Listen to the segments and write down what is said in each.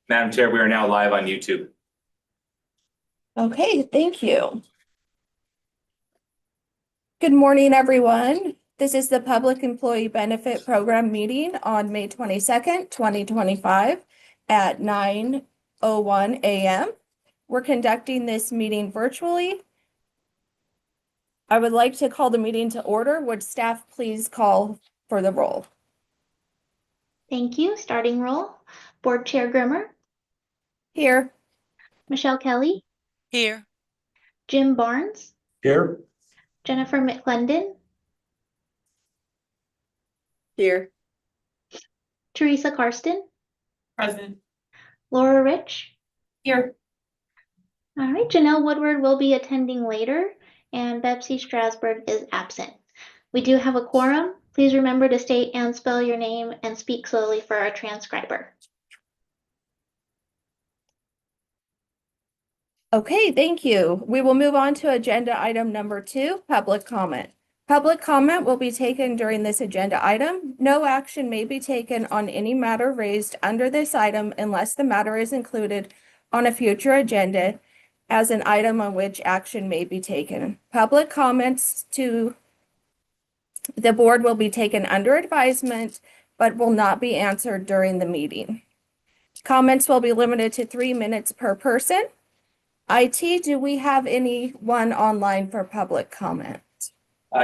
Madam Chair, we are now live on YouTube. Okay, thank you. Good morning, everyone. This is the Public Employee Benefit Program meeting on May 22nd, 2025 at 9:01 a.m. We're conducting this meeting virtually. I would like to call the meeting to order. Would staff please call for the roll? Thank you. Starting roll. Board Chair Grimmer, Here. Michelle Kelly, Here. Jim Barnes, Here. Jennifer McClendon, Here. Teresa Karsten, Present. Laura Rich. Here. All right, Janelle Woodward will be attending later, and Betsy Strasburg is absent. We do have a quorum. Please remember to state and spell your name and speak slowly for our transcriber. Okay, thank you. We will move on to agenda item number 2, public comment. Public comment will be taken during this agenda item. No action may be taken on any matter raised under this item unless the matter is included on a future agenda as an item on which action may be taken. Public comments to the board will be taken under advisement, but will not be answered during the meeting. Comments will be limited to 3 minutes per person. IT, do we have anyone online for public comment?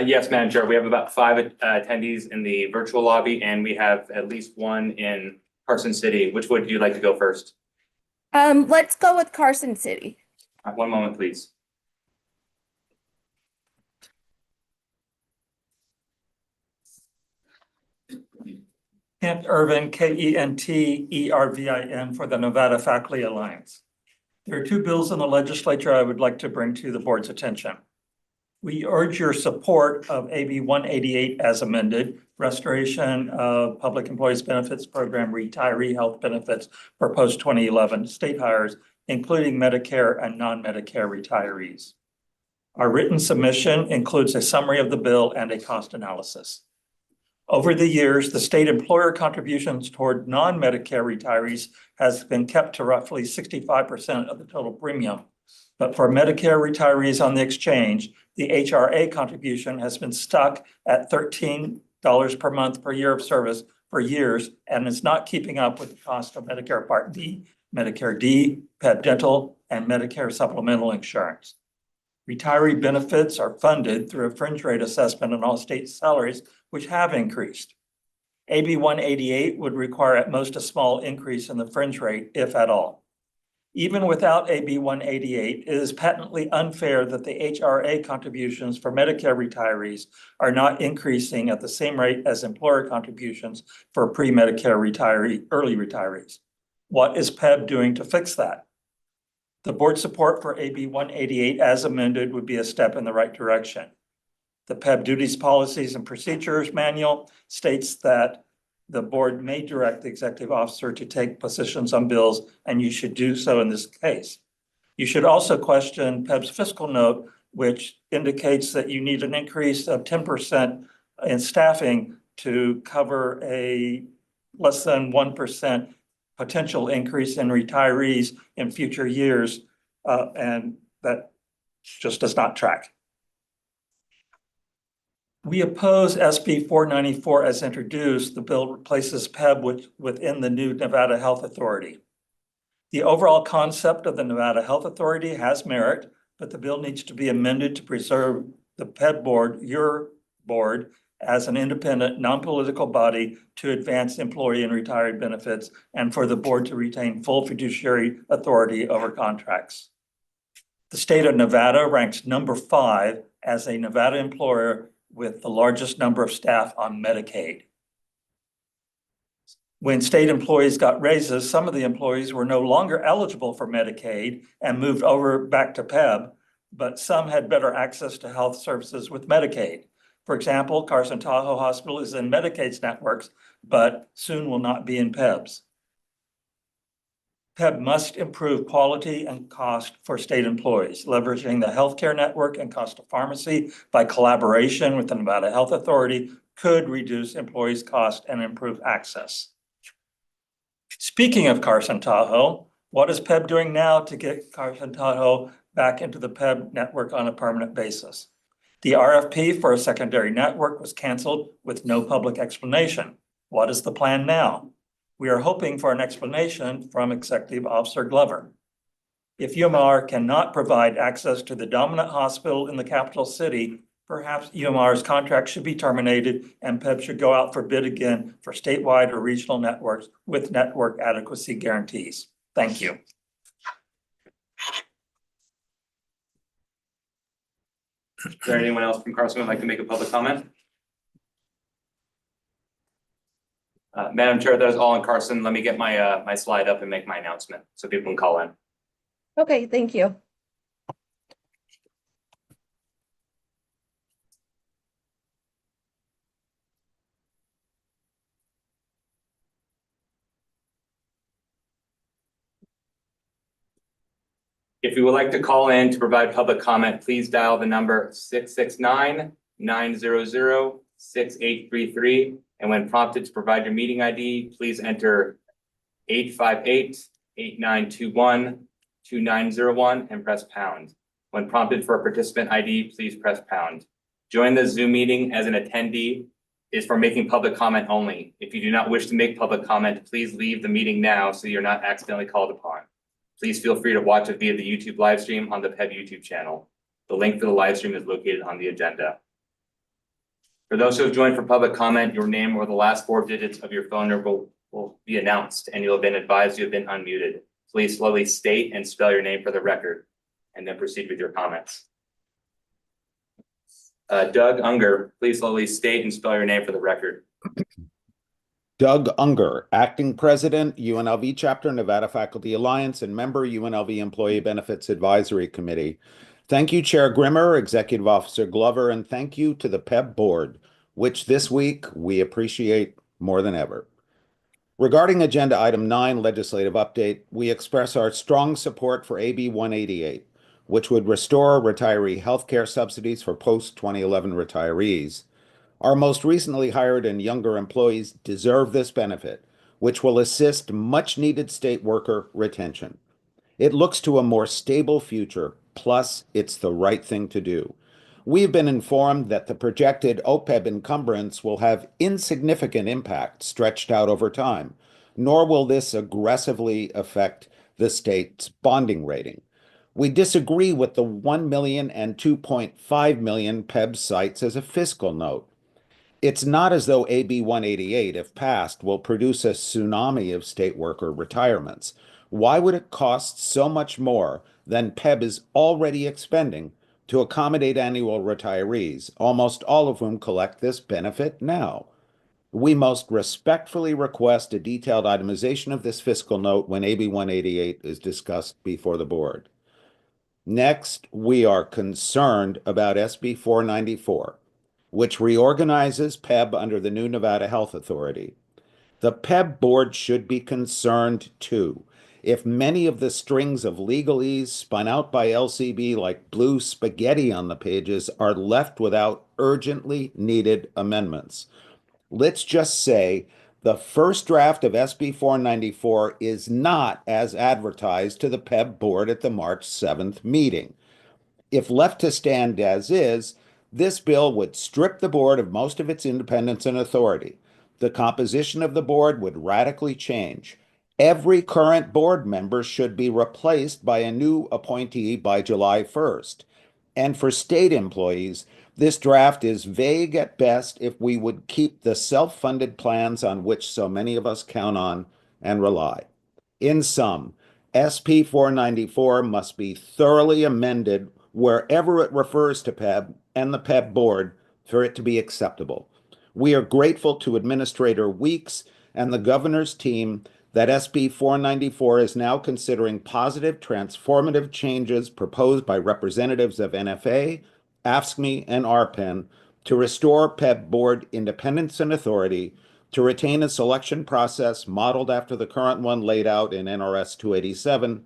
Yes, Madam Chair, we have about 5 attendees in the virtual lobby, and we have at least 1 in Carson City. Which would you like to go first? Let's go with Carson City. 1 moment, please. Kent Irvin, KENTERVIN for the Nevada Faculty Alliance. There are 2 bills in the legislature I would like to bring to the board's attention. We urge your support of AB 188 as amended, restoration of Public Employees Benefits Program retiree health benefits for post-2011 state hires, including Medicare and non-Medicare retirees. Our written submission includes a summary of the bill and a cost analysis. Over the years, the state employer contributions toward non-Medicare retirees has been kept to roughly 65% of the total premium. But for Medicare retirees on the exchange, the HRA contribution has been stuck at $13 per month per year of service for years and is not keeping up with the cost of Medicare Part D, Medicare D, PEB dental, and Medicare supplemental insurance. Retiree benefits are funded through a fringe rate assessment on all state salaries, which have increased. AB 188 would require at most a small increase in the fringe rate, if at all. Even without AB 188, it is patently unfair that the HRA contributions for Medicare retirees are not increasing at the same rate as employer contributions for pre-Medicare early retirees. What is PEB doing to fix that? The board support for AB 188 as amended would be a step in the right direction. The PEB Duties, Policies, and Procedures Manual states that the board may direct the executive officer to take positions on bills, and you should do so in this case. You should also question PEB's fiscal note, which indicates that you need an increase of 10% in staffing to cover a less than 1% potential increase in retirees in future years, and that just does not track. We oppose SB 494 as introduced. The bill replaces PEB within the new Nevada Health Authority. The overall concept of the Nevada Health Authority has merit, but the bill needs to be amended to preserve the PEB board, your board, as an independent, non-political body to advance employee and retiree benefits, and for the board to retain full fiduciary authority over contracts. The state of Nevada ranks number 5 as a Nevada employer with the largest number of staff on Medicaid. When state employees got raises, some of the employees were no longer eligible for Medicaid and moved over back to PEB, but some had better access to health services with Medicaid. For example, Carson Tahoe Hospital is in Medicaid's networks, but soon will not be in PEB's. PEB must improve quality and cost for state employees, leveraging the healthcare network and cost of pharmacy by collaboration with the Nevada Health Authority could reduce employees' cost and improve access. Speaking of Carson Tahoe, what is PEB doing now to get Carson Tahoe back into the PEB network on a permanent basis? The RFP for a secondary network was canceled with no public explanation. What is the plan now? We are hoping for an explanation from Executive Officer Glover. If UMR cannot provide access to the dominant hospital in the capital city, perhaps UMR's contract should be terminated and PEB should go out for bid again for statewide or regional networks with network adequacy guarantees. Thank you. Is there anyone else from Carson who would like to make a public comment? Madam Chair, that is all in Carson. Let me get my my slide up and make my announcement so people can call in. Okay, thank you. If you would like to call in to provide public comment, please dial the number 669-900-6833. And when prompted to provide your meeting ID, please enter 858-8921-2901 and press pound. When prompted for a participant ID, please press pound. Join the Zoom meeting as an attendee is for making public comment only. If you do not wish to make public comment, please leave the meeting now so you're not accidentally called upon. Please feel free to watch it via the YouTube live stream on the PEB YouTube channel. The link for the live stream is located on the agenda. For those who have joined for public comment, your name or the last 4 digits of your phone number will be announced and you'll have been advised you have been unmuted. Please slowly state and spell your name for the record and then proceed with your comments. Doug Unger, please slowly state and spell your name for the record. Doug Unger, Acting President, UNLV Chapter, Nevada Faculty Alliance, and member, UNLV Employee Benefits Advisory Committee. Thank you, Chair Grimmer, Executive Officer Glover, and thank you to the PEB Board, which this week we appreciate more than ever. Regarding Agenda Item 9, Legislative Update, we express our strong support for AB 188, which would restore retiree healthcare subsidies for post-2011 retirees. Our most recently hired and younger employees deserve this benefit, which will assist much-needed state worker retention. It looks to a more stable future, plus it's the right thing to do. We've been informed that the projected OPEB encumbrance will have insignificant impact stretched out over time, nor will this aggressively affect the state's bonding rating. We disagree with the 1 million and 2.5 million PEB sites as a fiscal note. It's not as though AB 188, if passed, will produce a tsunami of state worker retirements. Why would it cost so much more than PEB is already expending to accommodate annual retirees, almost all of whom collect this benefit now? We most respectfully request a detailed itemization of this fiscal note when AB 188 is discussed before the board. Next, we are concerned about SB 494. Which reorganizes PEB under the new Nevada Health Authority. The PEB board should be concerned too. If many of the strings of legalese spun out by LCB like blue spaghetti on the pages are left without urgently needed amendments. Let's just say the first draft of SB 494 is not as advertised to the PEB board at the March 7th meeting. If left to stand as is, this bill would strip the board of most of its independence and authority. The composition of the board would radically change. Every current board member should be replaced by a new appointee by July 1st. And for state employees, this draft is vague at best if we would keep the self-funded plans on which so many of us count on and rely. In sum, SP 494 must be thoroughly amended wherever it refers to PEB and the PEB board for it to be acceptable. We are grateful to Administrator Weeks and the governor's team that SB 494 is now considering positive transformative changes proposed by representatives of NFA, AFSCME, and RPEN to restore PEB board independence and authority, to retain a selection process modeled after the current one laid out in NRS 287,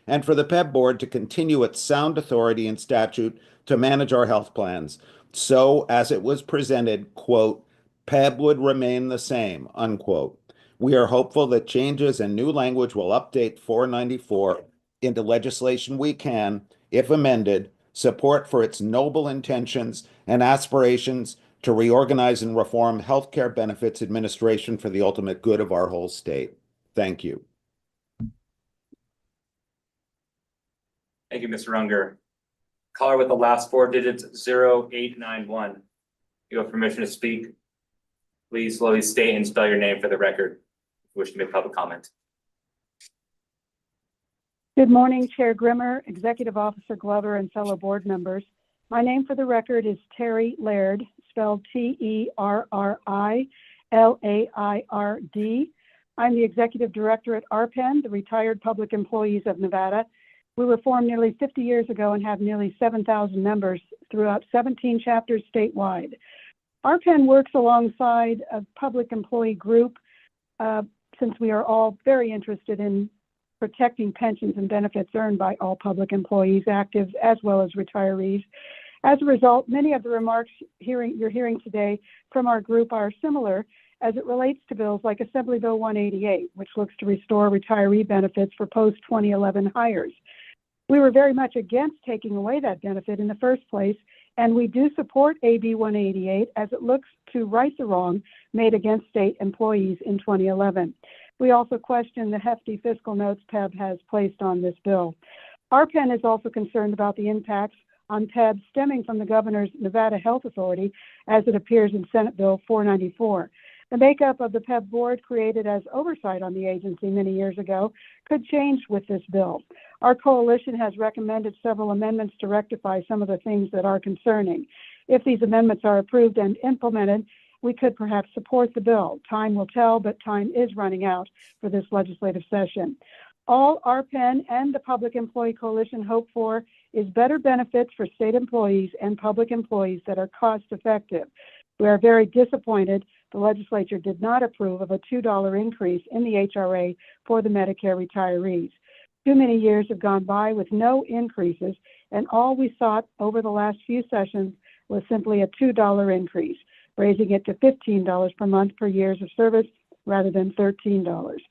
and for the PEB board to continue its sound authority and statute to manage our health plans. So, as it was presented, quote, PEB would remain the same, unquote. We are hopeful that changes and new language will update 494 into legislation we can, if amended, support for its noble intentions and aspirations to reorganize and reform healthcare benefits administration for the ultimate good of our whole state. Thank you. Thank you, Mr. Unger. Caller with the last four digits, 0891. You have permission to speak. Please slowly state and spell your name for the record. If you wish to make public comment. Good morning, Chair Grimmer, Executive Officer Glover, and fellow board members. My name for the record is Terry Laird, spelled Terrilaird. I'm the Executive Director at RPEN, the Retired Public Employees of Nevada. We were formed nearly 50 years ago and have nearly 7,000 members throughout 17 chapters statewide. RPEN works alongside a public employee group since we are all very interested in protecting pensions and benefits earned by all public employees, active as well as retirees. As a result, many of the remarks you're hearing today from our group are similar as it relates to bills like Assembly Bill 188, which looks to restore retiree benefits for post-2011 hires. We were very much against taking away that benefit in the first place, and we do support AB 188 as it looks to right the wrong made against state employees in 2011. We also question the hefty fiscal notes PEB has placed on this bill. RPEN is also concerned about the impacts on PEB stemming from the governor's Nevada Health Authority as it appears in Senate Bill 494. The makeup of the PEB board created as oversight on the agency many years ago could change with this bill. Our coalition has recommended several amendments to rectify some of the things that are concerning. If these amendments are approved and implemented, we could perhaps support the bill. Time will tell, but time is running out for this legislative session. All RPEN and the Public Employee Coalition hope for is better benefits for state employees and public employees that are cost effective. We are very disappointed the legislature did not approve of a $2 increase in the HRA for the Medicare retirees. Too many years have gone by with no increases, and all we sought over the last few sessions was simply a $2 increase, raising it to $15 per month per years of service rather than $13.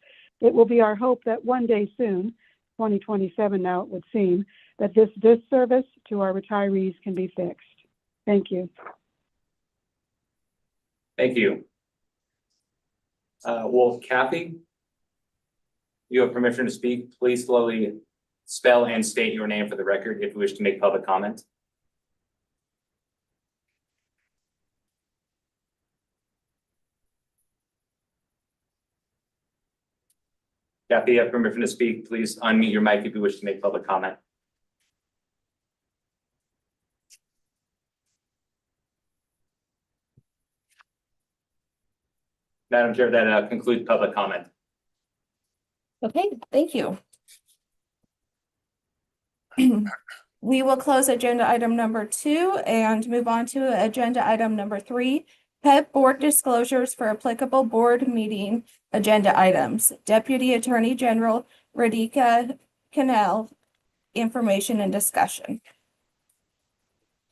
It will be our hope that one day soon, 2027 now it would seem, that this disservice to our retirees can be fixed. Thank you. Thank you. Well, Kathy, you have permission to speak. Please slowly spell and state your name for the record if you wish to make public comment. Kathy, you have permission to speak. Please unmute your mic if you wish to make public comment. Madam Chair, that concludes public comment. Okay, thank you. We will close agenda item number 2 and move on to agenda item number 3, PEB board disclosures for applicable board meeting agenda items. Deputy Attorney General Radhika Cannell, information and discussion.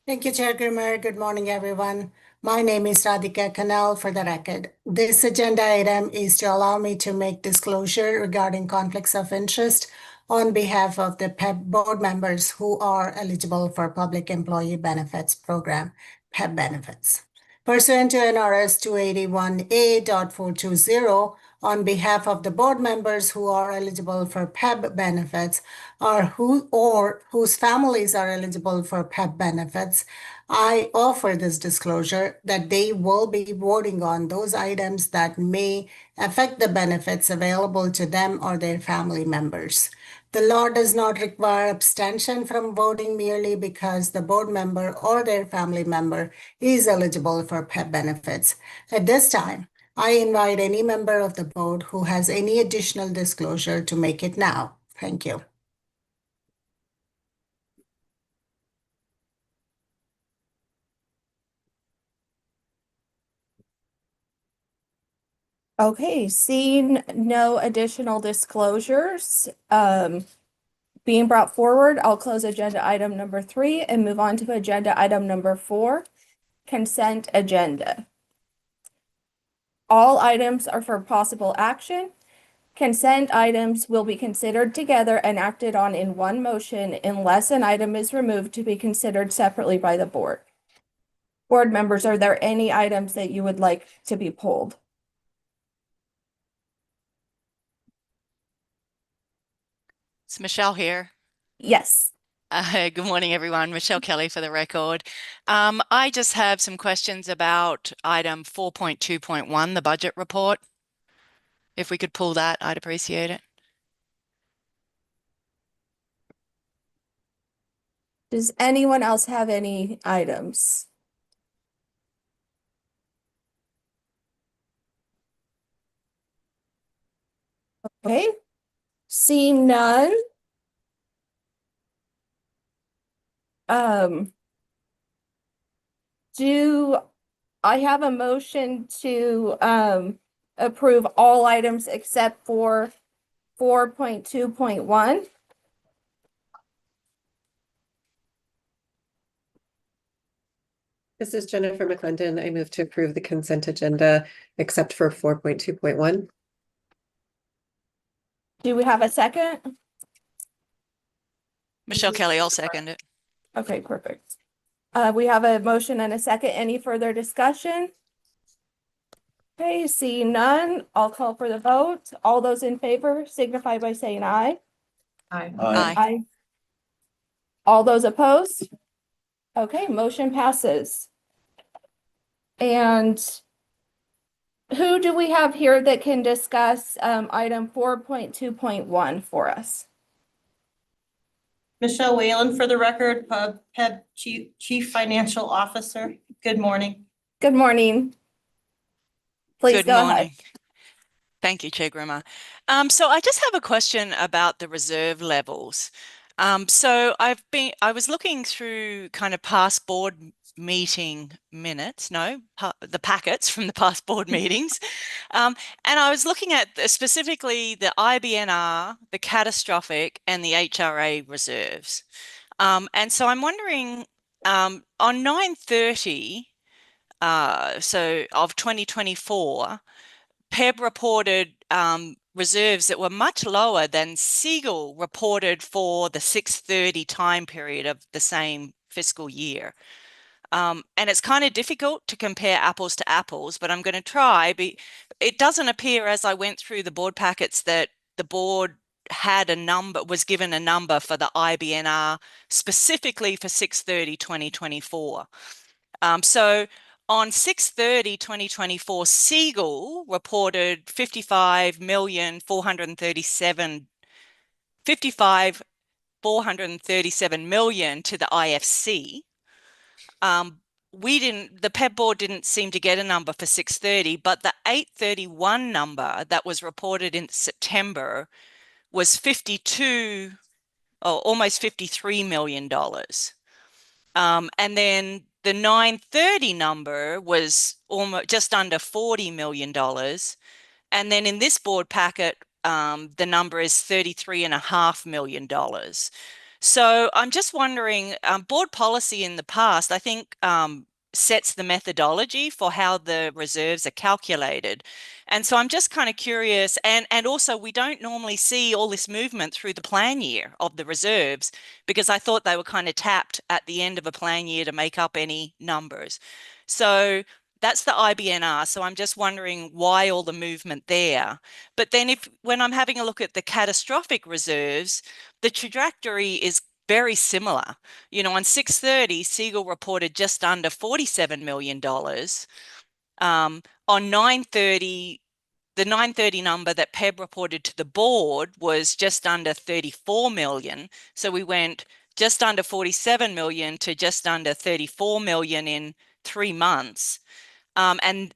Thank you, Chair Grimmer. Good morning, everyone. My name is Radhika Cannell for the record. This agenda item is to allow me to make disclosure regarding conflicts of interest on behalf of the PEB board members who are eligible for Public Employee Benefits Program, PEB benefits. Pursuant to NRS 281A.420, on behalf of the board members who are eligible for PEB benefits or whose families are eligible for PEB benefits, I offer this disclosure that they will be voting on those items that may affect the benefits available to them or their family members. The law does not require abstention from voting merely because the board member or their family member is eligible for PEB benefits. At this time, I invite any member of the board who has any additional disclosure to make it now. Thank you. Okay, seeing no additional disclosures being brought forward, I'll close agenda item number 3 and move on to agenda item number 4, consent agenda. All items are for possible action. Consent items will be considered together and acted on in one motion unless an item is removed to be considered separately by the board. Board members, are there any items that you would like to be pulled? It's Michelle here. Yes. Good morning, everyone. Michelle Kelly for the record. I just have some questions about item 4.2.1, the budget report. If we could pull that, I'd appreciate it. Does anyone else have any items? Okay, seeing none. Do I have a motion to approve all items except for 4.2.1? This is Jennifer McClendon. I move to approve the consent agenda except for 4.2.1. Do we have a second? Michelle Kelly, I'll second it. Okay, perfect. We have a motion and a second. Any further discussion? Okay, seeing none, I'll call for the vote. All those in favor signify by saying aye. Aye. Aye. All those opposed? Okay, motion passes. And who do we have here that can discuss item 4.2.1 for us? Michelle Whalen for the record, PEB Chief Financial Officer. Good morning. Good morning. Please Good go morning. ahead. Thank you, Chair Grimmer. So I just have a question about the reserve levels. So I was looking through kind of past board meeting minutes, the packets from the past board meetings. And I was looking at specifically the IBNR, the catastrophic, and the HRA reserves. And so I'm wondering, on 9/30, so of 2024, PEB reported reserves that were much lower than Siegel reported for the 6/30 time period of the same fiscal year. And it's kind of difficult to compare apples to apples, but I'm going to try. It doesn't appear as I went through the board packets that the board had a number, was given a number for the IBNR specifically for 6/30 2024. So on 6/30/2024, Siegel reported 55,437 million to the IFC. The PEB board didn't seem to get a number for 6/30, but the 8/31 number that was reported in September was almost $53 million. And then the 9/30 number was almost just under $40 million. And then in this board packet, the number is $33.5 million. So I'm just wondering, board policy in the past, I think, sets the methodology for how the reserves are calculated. And so I'm just kind of curious, and also we don't normally see all this movement through the plan year of the reserves, because I thought they were kind of tapped at the end of a plan year to make up any numbers. So that's the IBNR. So I'm just wondering why all the movement there. But then when I'm having a look at the catastrophic reserves, the trajectory is very similar. On 6/30, Siegel reported just under $47 million. On 9/30, the 9/30 number that PEB reported to the board was just under 34 million. So we went just under 47 million to just under 34 million in 3 months. And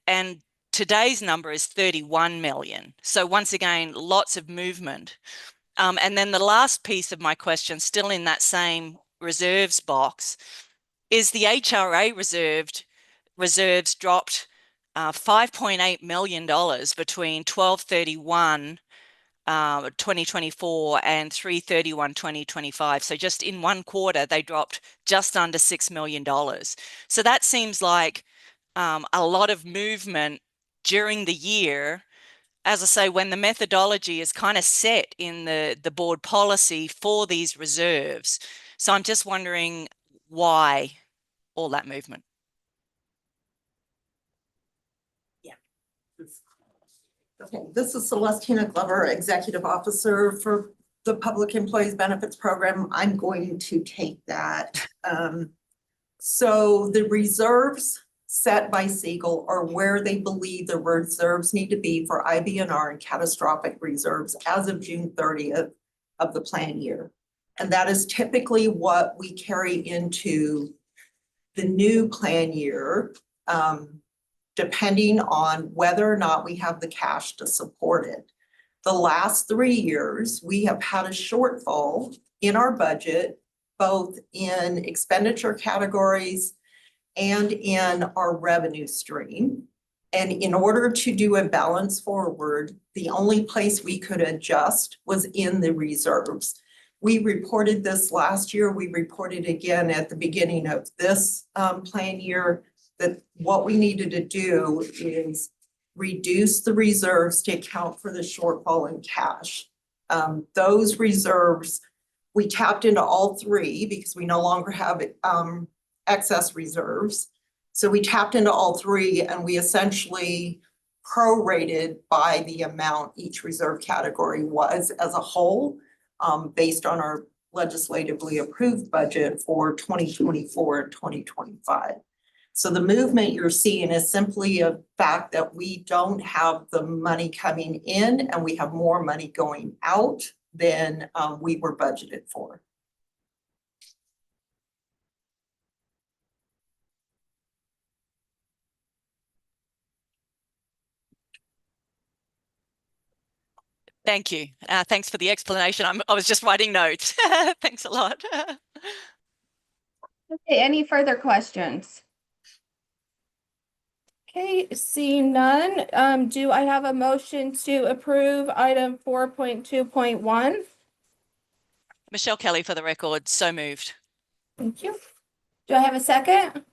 today's number is 31 million. So once again, lots of movement. And then the last piece of my question, still in that same reserves box, is the HRA reserves dropped $5.8 million between 12/31/2024 and 3/31/2025. So just in one quarter, they dropped just under $6 million. So that seems like a lot of movement during the year, as I say, when the methodology is kind of set in the board policy for these reserves. So I'm just wondering why all that movement. Okay, this is Celestina Glover, Executive Officer for the Public Employees Benefits Program. I'm going to take that. So the reserves set by Siegel are where they believe the reserves need to be for IBNR and catastrophic reserves as of June 30th of the plan year. And that is typically what we carry into the new plan year, depending on whether or not we have the cash to support it. The last 3 years, we have had a shortfall in our budget, both in expenditure categories and in our revenue stream. And in order to do a balance forward, the only place we could adjust was in the reserves. We reported this last year. We reported again at the beginning of this plan year that what we needed to do is reduce the reserves to account for the shortfall in cash. Those reserves, we tapped into all three because we no longer have excess reserves. So we tapped into all three and we essentially prorated by the amount each reserve category was as a whole, based on our legislatively approved budget for 2024 and 2025. So the movement you're seeing is simply a fact that we don't have the money coming in and we have more money going out than we were budgeted for. Thank you. Thanks for the explanation. I was just writing notes. Thanks a lot. Okay, any further questions? Okay, seeing none, do I have a motion to approve item 4.2.1? Michelle Kelly, for the record, so moved. Thank you. Do I have a second?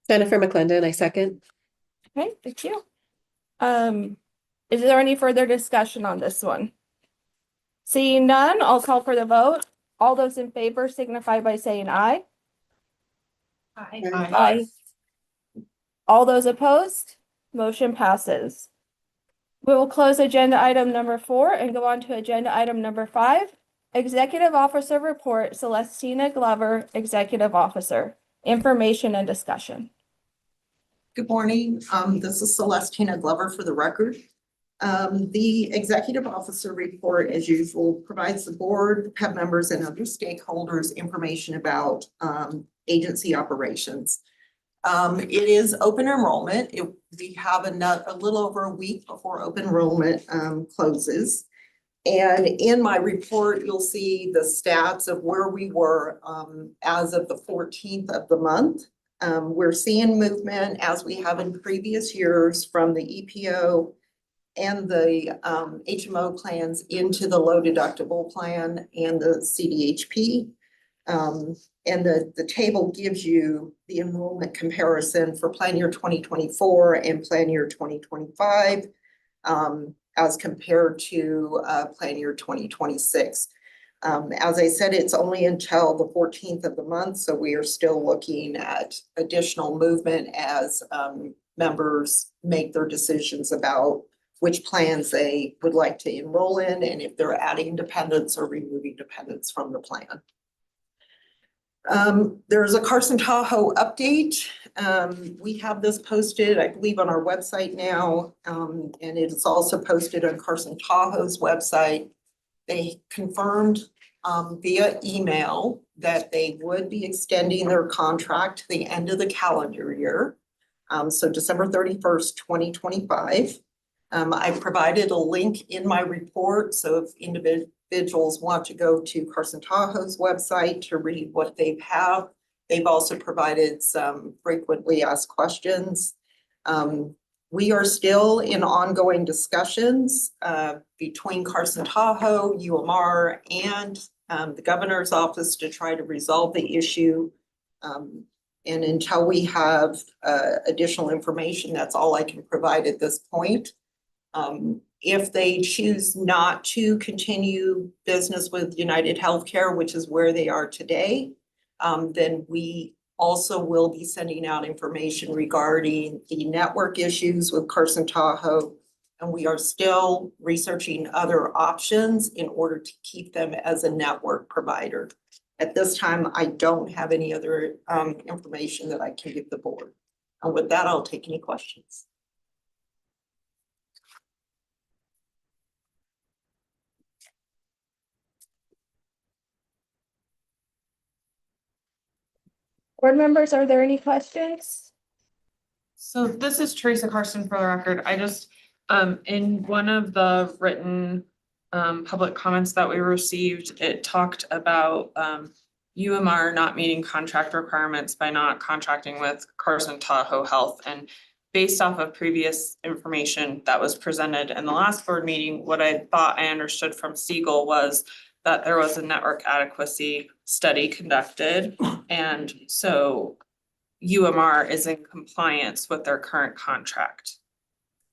Jennifer McClendon, I second. Okay, thank you. Is there any further discussion on this one? Seeing none, I'll call for the vote. All those in favor signify by saying aye. Aye. Aye. All those opposed, motion passes. We will close agenda item number 4 and go on to agenda item number 5. Executive Officer Report, Celestina Glover, Executive Officer. Information and discussion. Good morning. This is Celestina Glover for the record. The Executive Officer Report, as usual, provides the board, PEB members, and other stakeholders information about agency operations. It is open enrollment. We have a little over a week before open enrollment closes. And in my report, you'll see the stats of where we were as of the 14th of the month. We're seeing movement as we have in previous years from the EPO and the HMO plans into the low deductible plan and the CDHP. And the table gives you the enrollment comparison for plan year 2024 and plan year 2025 as compared to plan year 2026. As I said, it's only until the 14th of the month, so we are still looking at additional movement as members make their decisions about which plans they would like to enroll in and if they're adding dependents or removing dependents from the plan. There's a Carson Tahoe update. We have this posted, I believe, on our website now, and it is also posted on Carson Tahoe's website. They confirmed via email that they would be extending their contract to the end of the calendar year, so December 31st, 2025. I provided a link in my report, so if individuals want to go to Carson Tahoe's website to read what they have, they've also provided some frequently asked questions. We are still in ongoing discussions between Carson Tahoe, UMR, and the governor's office to try to resolve the issue And until we have additional information, that's all I can provide at this point. If they choose not to continue business with United Healthcare, which is where they are today, then we also will be sending out information regarding the network issues with Carson Tahoe. And we are still researching other options in order to keep them as a network provider. At this time, I don't have any other information that I can give the board. And with that, I'll take any questions. Board members, are there any questions? So this is Teresa Carson for the record. I just, in one of the written public comments that we received, it talked about UMR not meeting contract requirements by not contracting with Carson Tahoe Health. And based off of previous information that was presented in the last board meeting, what I thought I understood from Siegel was that there was a network adequacy study conducted. And so UMR is in compliance with their current contract.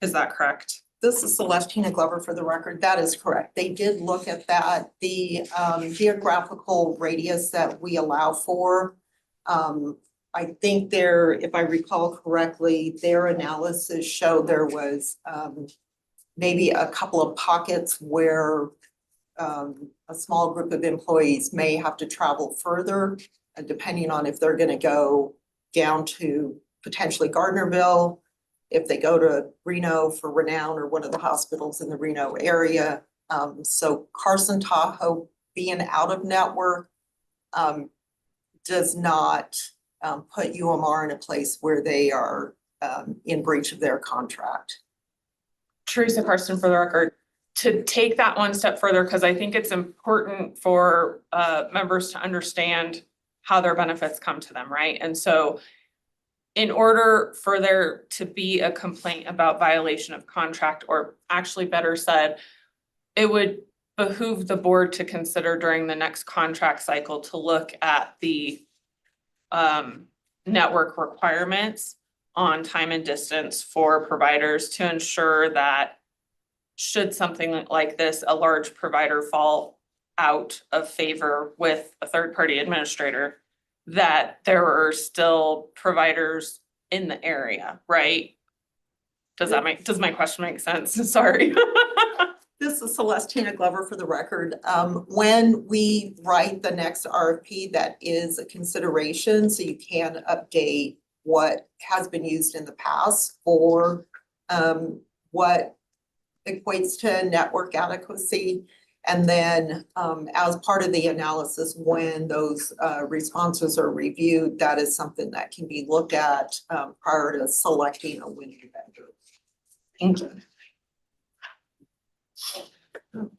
Is that correct? This is Celestina Glover for the record. That is correct. They did look at that. The geographical radius that we allow for. I think there, if I recall correctly, their analysis showed there was maybe a couple of pockets where a small group of employees may have to travel further, depending on if they're going to go down to potentially Gardnerville, if they go to Reno for Renown or one of the hospitals in the Reno area. So Carson Tahoe being out of network does not put UMR in a place where they are in breach of their contract. Teresa Carson for the record. To take that one step further, because I think it's important for members to understand how their benefits come to them, right? And so in order for there to be a complaint about violation of contract, or actually better said, it would behoove the board to consider during the next contract cycle to look at the network requirements on time and distance for providers to ensure that should something like this, a large provider fall out of favor with a third-party administrator, that there are still providers in the area, right? Does my question make sense? Sorry. This is Celestina Glover for the record. When we write the next RFP, that is a consideration, so you can update what has been used in the past for what equates to network adequacy. And then as part of the analysis, when those responses are reviewed, that is something that can be looked at prior to selecting a winning vendor. Thank you.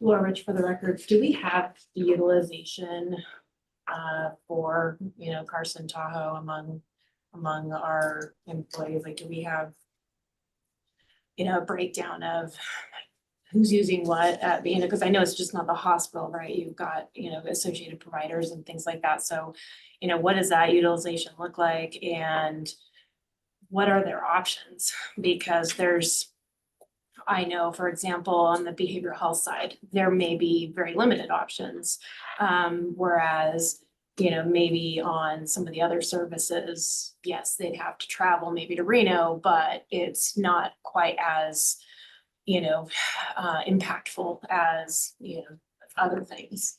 Laura Rich for the record, do we have the utilization for, Carson Tahoe among our employees? Like, do we have, a breakdown of who's using what at the end? Because I know it's just not the hospital, right? You've got, associated providers and things like that. So, what does that utilization look like, and what are their options? Because I know, for example, on the behavioral health side, there may be very limited options. Whereas, maybe on some of the other services, yes, they'd have to travel maybe to Reno, but it's not quite as, impactful as, other things.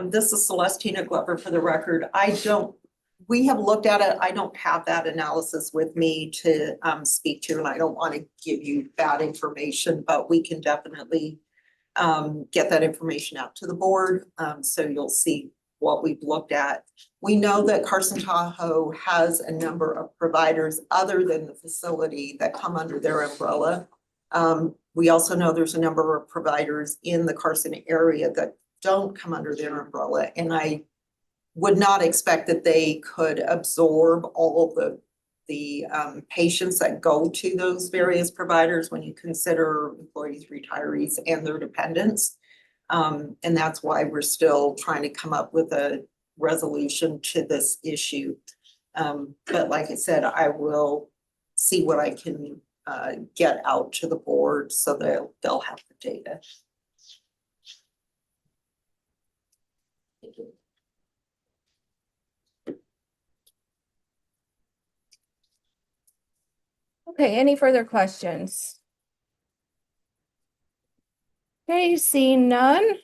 This is Celestina Glover for the record. We have looked at it. I don't have that analysis with me to speak to, and I don't want to give you bad information, but we can definitely get that information out to the board. So you'll see what we've looked at. We know that Carson Tahoe has a number of providers other than the facility that come under their umbrella. We also know there's a number of providers in the Carson area that don't come under their umbrella, and I would not expect that they could absorb all of the patients that go to those various providers when you consider employees, retirees, and their dependents. And that's why we're still trying to come up with a resolution to this issue. But like I said, I will see what I can get out to the board so they'll have the data. Thank you. Okay, any further questions? Okay, seeing none,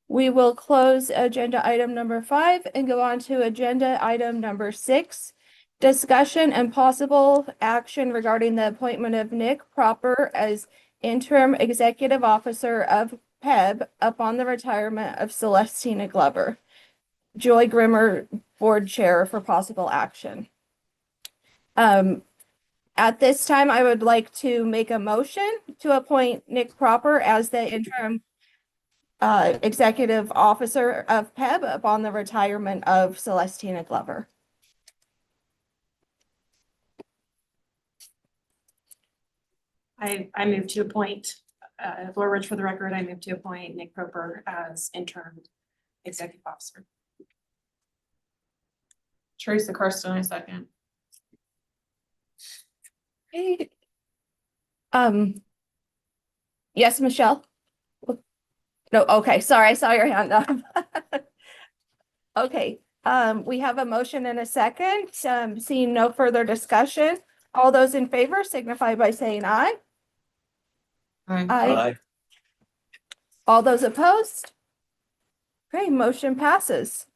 we will close agenda item number 5 and go on to agenda item number 6. Discussion and possible action regarding the appointment of Nick Proper as interim executive officer of PEB upon the retirement of Celestina Glover. Joy Grimmer, board chair, for possible action. At this time, I would like to make a motion to appoint Nick Proper as the interim executive officer of PEB upon the retirement of Celestina Glover. I move to appoint, Laura Rich for the record, I move to appoint Nick Proper as interim executive officer. Teresa Carson, I second. Okay. Yes, Michelle? No, okay, sorry, I saw your hand up. Okay, we have a motion and a second. Seeing no further discussion, all those in favor signify by saying aye. Aye. All those opposed? Okay, motion passes.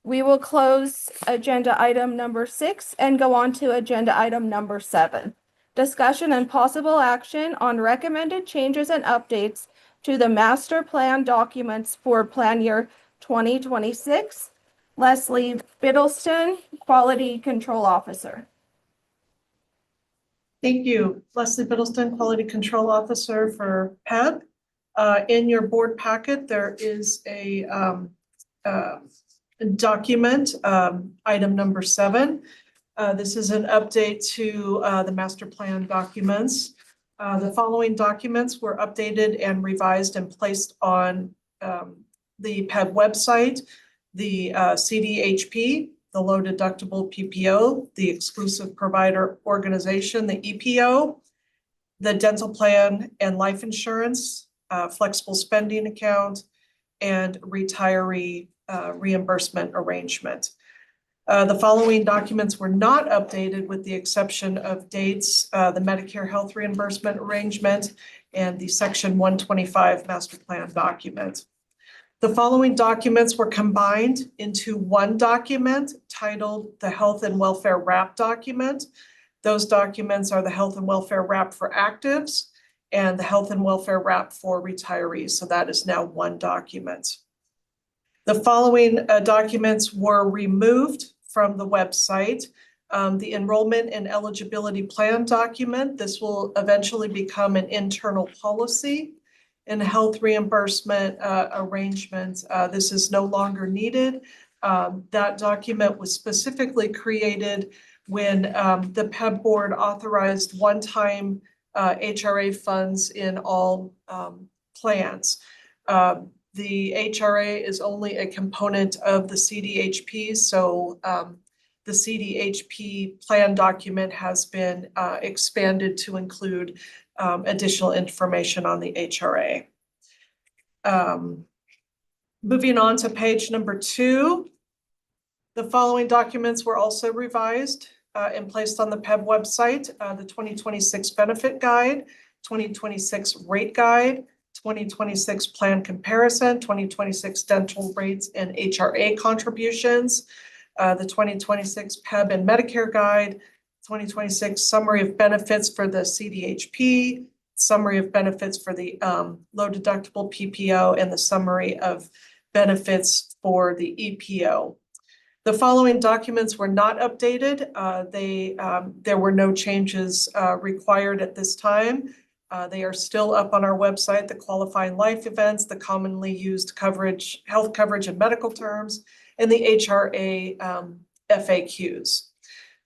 We will close agenda item number 6 and go on to agenda item number 7. Discussion and possible action on recommended changes and updates to the master plan documents for plan year 2026. Leslie Biddleston, Quality Control Officer. Thank you. Leslie Biddleston, Quality Control Officer for PEB. In your board packet, there is a document, item number 7. This is an update to the master plan documents. The following documents were updated and revised and placed on the PEB website: the CDHP, the low deductible PPO, the exclusive provider organization, the EPO, the dental plan and life insurance, flexible spending account, and retiree reimbursement arrangement. The following documents were not updated with the exception of dates, the Medicare health reimbursement arrangement, and the Section 125 master plan document. The following documents were combined into one document titled the Health and Welfare Wrap document. Those documents are the Health and Welfare Wrap for actives and the Health and Welfare Wrap for retirees. So that is now one document. The following documents were removed from the website. The enrollment and eligibility plan document. This will eventually become an internal policy. And health reimbursement arrangement. This is no longer needed. That document was specifically created when the PEB board authorized one-time HRA funds in all plans. The HRA is only a component of the CDHP, so the CDHP plan document has been expanded to include additional information on the HRA. Moving on to page number 2, the following documents were also revised and placed on the PEB website: the 2026 benefit guide, 2026 rate guide, 2026 plan comparison, 2026 dental rates and HRA contributions, the 2026 PEB and Medicare guide, 2026 summary of benefits for the CDHP, summary of benefits for the low deductible PPO, and the summary of benefits for the EPO. The following documents were not updated. There were no changes required at this time. They are still up on our website: the qualifying life events, the commonly used coverage, health coverage and medical terms, and the HRA FAQs.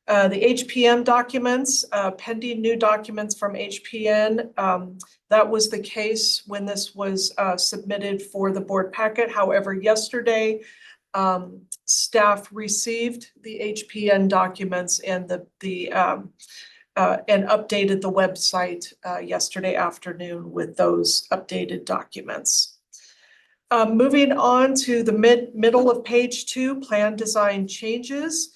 The HPM documents, pending new documents from HPN. That was the case when this was submitted for the board packet. However, yesterday, staff received the HPN documents and and updated the website yesterday afternoon with those updated documents. Moving on to the middle of page 2, plan design changes.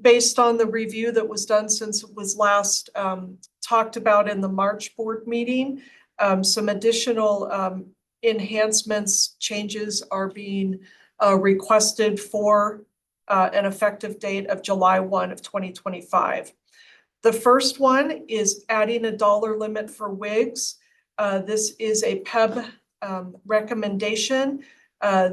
Based on the review that was done since it was last talked about in the March board meeting, some additional enhancements, changes are being requested for an effective date of July 1 of 2025. The first one is adding a dollar limit for wigs. This is a PEB recommendation.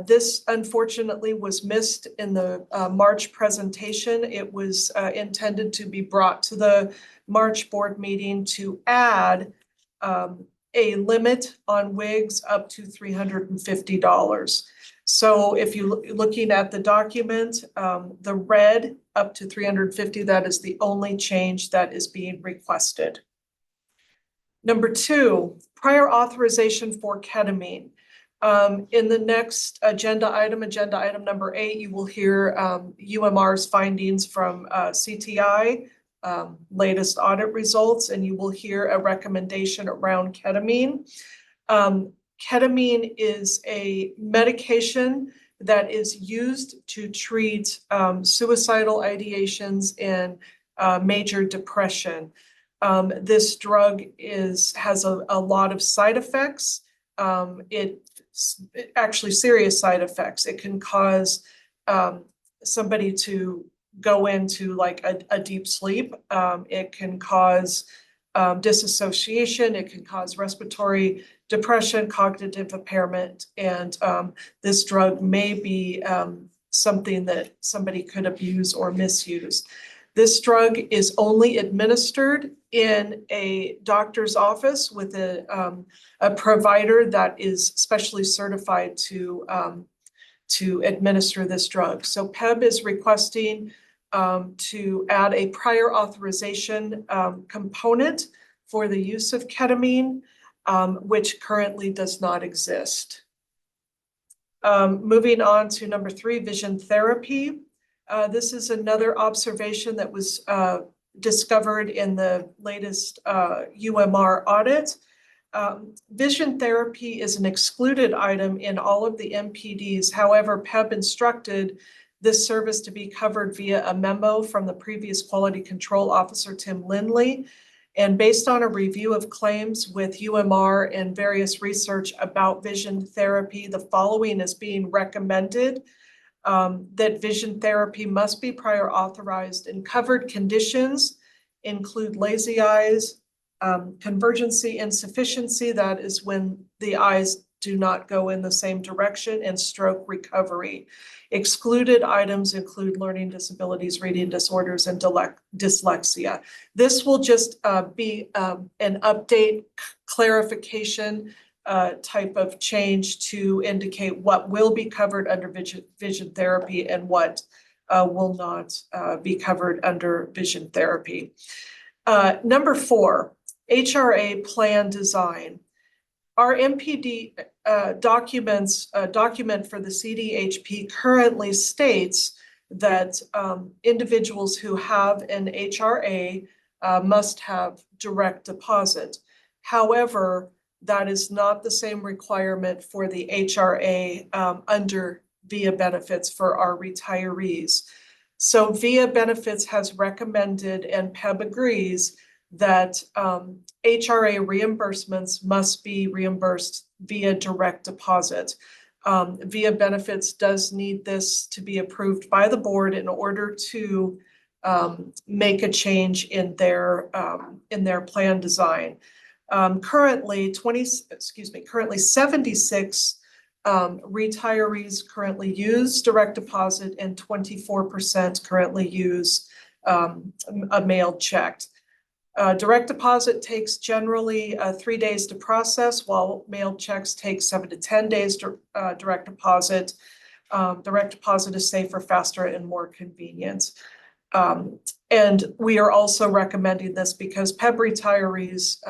This unfortunately was missed in the March presentation. It was intended to be brought to the March board meeting to add a limit on wigs up to $350. So if you're looking at the document, the red up to $350, that is the only change that is being requested. Number 2, prior authorization for ketamine. In the next agenda item number 8, you will hear UMR's findings from CTI, latest audit results, and you will hear a recommendation around ketamine. Ketamine is a medication that is used to treat suicidal ideations and major depression. This drug has a lot of side effects. Actually serious side effects. It can cause somebody to go into like a deep sleep. It can cause disassociation. It can cause respiratory depression, cognitive impairment, and this drug may be something that somebody could abuse or misuse. This drug is only administered in a doctor's office with a provider that is specially certified to administer this drug. So PEB is requesting to add a prior authorization component for the use of ketamine, which currently does not exist. Moving on to number 3, vision therapy. This is another observation that was discovered in the latest UMR audit. Vision therapy is an excluded item in all of the MPDs. However, PEB instructed this service to be covered via a memo from the previous quality control officer, Tim Lindley. And based on a review of claims with UMR and various research about vision therapy, the following is being recommended. That vision therapy must be prior authorized, and covered conditions include lazy eyes, convergency insufficiency, that is when the eyes do not go in the same direction, and stroke recovery. Excluded items include learning disabilities, reading disorders, and dyslexia. This will just be an update, clarification type of change to indicate what will be covered under vision therapy and what will not be covered under vision therapy. Number 4, HRA plan design. Our MPD document for the CDHP currently states that individuals who have an HRA must have direct deposit. However, that is not the same requirement for the HRA under VIA benefits for our retirees. So VIA benefits has recommended, and PEB agrees, that HRA reimbursements must be reimbursed via direct deposit. VIA benefits does need this to be approved by the board in order to make a change in their plan design. Currently 76 retirees currently use direct deposit, and 24% currently use a mailed check. Direct deposit takes generally 3 days to process, while mailed checks take 7 to 10 days to direct deposit. Direct deposit is safer, faster, and more convenient. And we are also recommending this because PEB retirees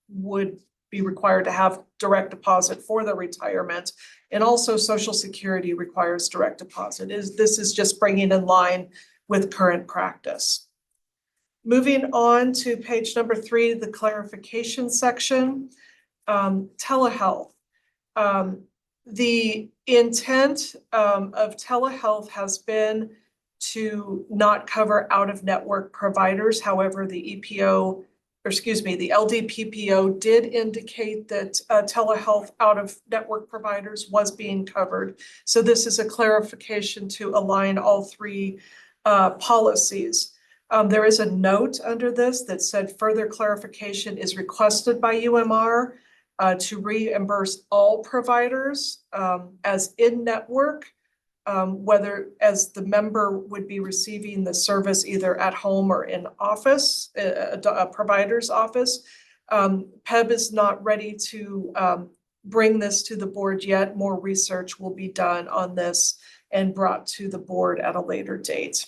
would be required to have direct deposit for their retirement. And also Social Security requires direct deposit. This is just bringing in line with current practice. Moving on to page number 3, the clarification section, telehealth. The intent of telehealth has been to not cover out-of-network providers. However, the LDPPO did indicate that telehealth out-of-network providers was being covered. So this is a clarification to align all 3 policies. There is a note under this that said further clarification is requested by UMR to reimburse all providers as in-network, whether as the member would be receiving the service either at home or in office, a provider's office. PEB is not ready to bring this to the board yet. More research will be done on this and brought to the board at a later date.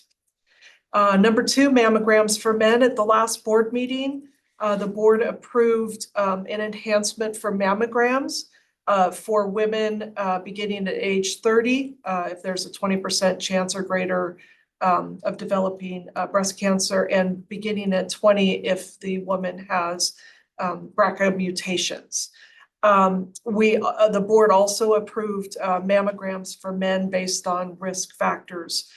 Number 2, mammograms for men. At the last board meeting, the board approved an enhancement for mammograms for women beginning at age 30, if there's a 20% chance or greater of developing breast cancer, and beginning at 20 if the woman has BRCA mutations. The board also approved mammograms for men based on risk factors.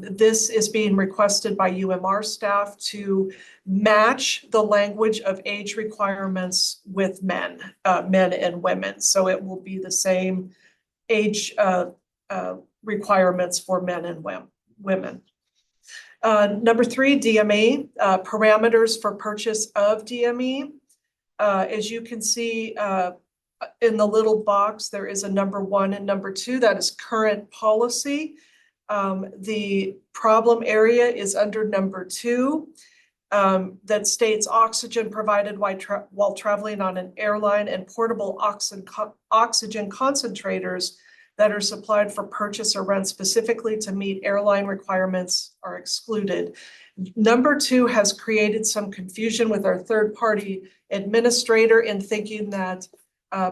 This is being requested by UMR staff to match the language of age requirements with men and women. So it will be the same age requirements for men and women. Number 3, DME, parameters for purchase of DME. As you can see in the little box, there is a number 1 and number 2. That is current policy. The problem area is under number 2 that states oxygen provided while traveling on an airline and portable oxygen concentrators that are supplied for purchase or rent specifically to meet airline requirements are excluded. Number 2 has created some confusion with our third-party administrator in thinking that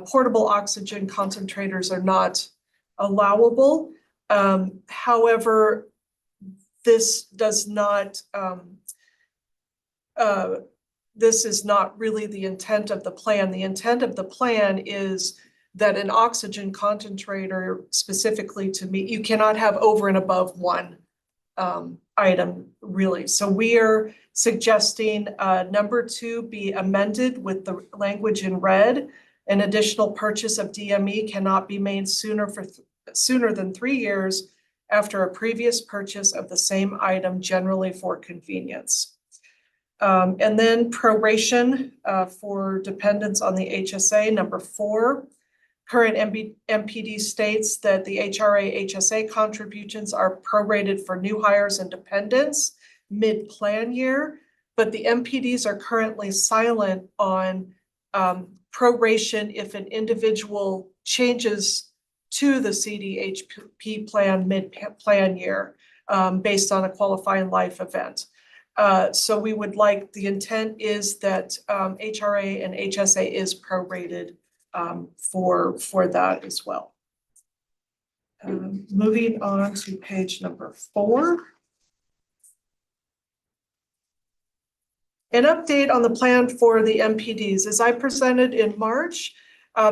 portable oxygen concentrators are not allowable. However, this is not really the intent of the plan. The intent of the plan is that an oxygen concentrator specifically to meet, you cannot have over and above 1 item really. So we are suggesting number 2 be amended with the language in red. An additional purchase of DME cannot be made sooner than 3 years after a previous purchase of the same item, generally for convenience. And then proration for dependents on the HSA. Number 4, current MPD states that the HRA HSA contributions are prorated for new hires and dependents mid-plan year, but the MPDs are currently silent on proration if an individual changes to the CDHP plan mid-plan year based on a qualifying life event. So we would like, the intent is that HRA and HSA is prorated for that as well. Moving on to page number 4. An update on the plan for the MPDs. As I presented in March,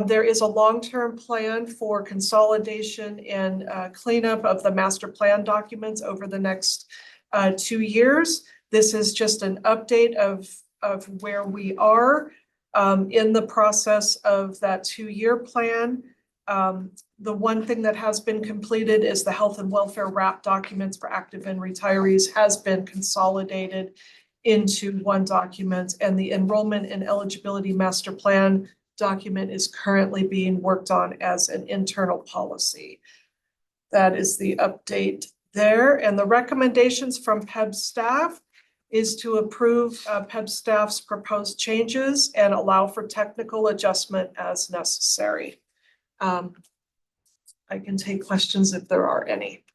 there is a long-term plan for consolidation and cleanup of the master plan documents over the next 2 years. This is just an update of where we are in the process of that 2-year plan. The one thing that has been completed is the health and welfare wrap documents for active and retirees has been consolidated into one document, and the enrollment and eligibility master plan document is currently being worked on as an internal policy. That is the update there. And the recommendations from PEB staff is to approve PEB staff's proposed changes and allow for technical adjustment as necessary. I can take questions if there are any.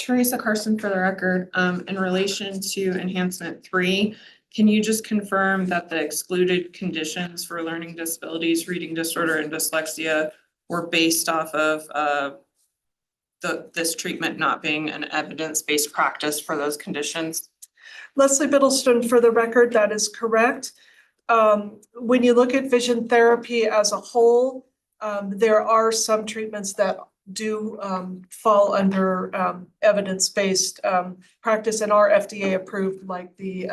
Teresa Carson for the record, in relation to enhancement 3, can you just confirm that the excluded conditions for learning disabilities, reading disorder, and dyslexia were based off of this treatment not being an evidence-based practice for those conditions? Leslie Biddleston, for the record, that is correct. When you look at vision therapy as a whole, there are some treatments that do fall under evidence-based practice and are FDA approved, like the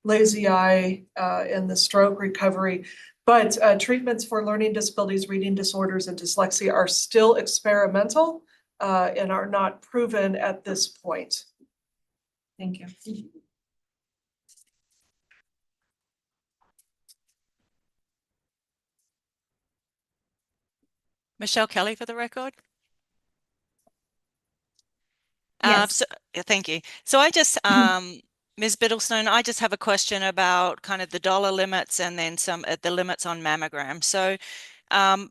lazy eye and the stroke recovery. But treatments for learning disabilities, reading disorders, and dyslexia are still experimental and are not proven at this point. Thank you. Michelle Kelly for the record. Yes. Thank you. So I just, Ms. Biddlestone, I just have a question about kind of the dollar limits and then some the limits on mammograms. So can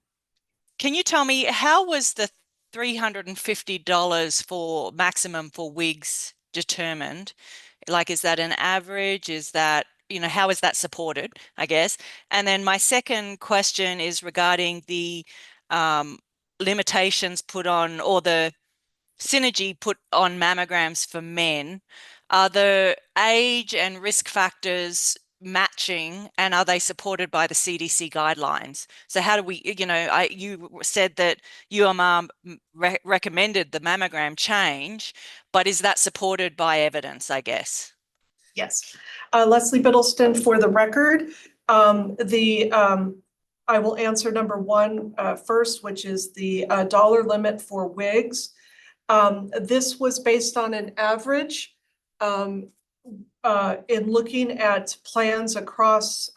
you tell me, how was the $350 for maximum for wigs determined? Like, is that an average? Is that, you know, how is that supported, I guess? And then my second question is regarding the limitations put on, or the synergy put on mammograms for men. Are the age and risk factors matching, and are they supported by the CDC guidelines? So how do we, you know, you said that UMR recommended the mammogram change, but is that supported by evidence, I guess? Yes. Leslie Biddleston for the record. I will answer number 1 first, which is the dollar limit for wigs. This was based on an average in looking at plans across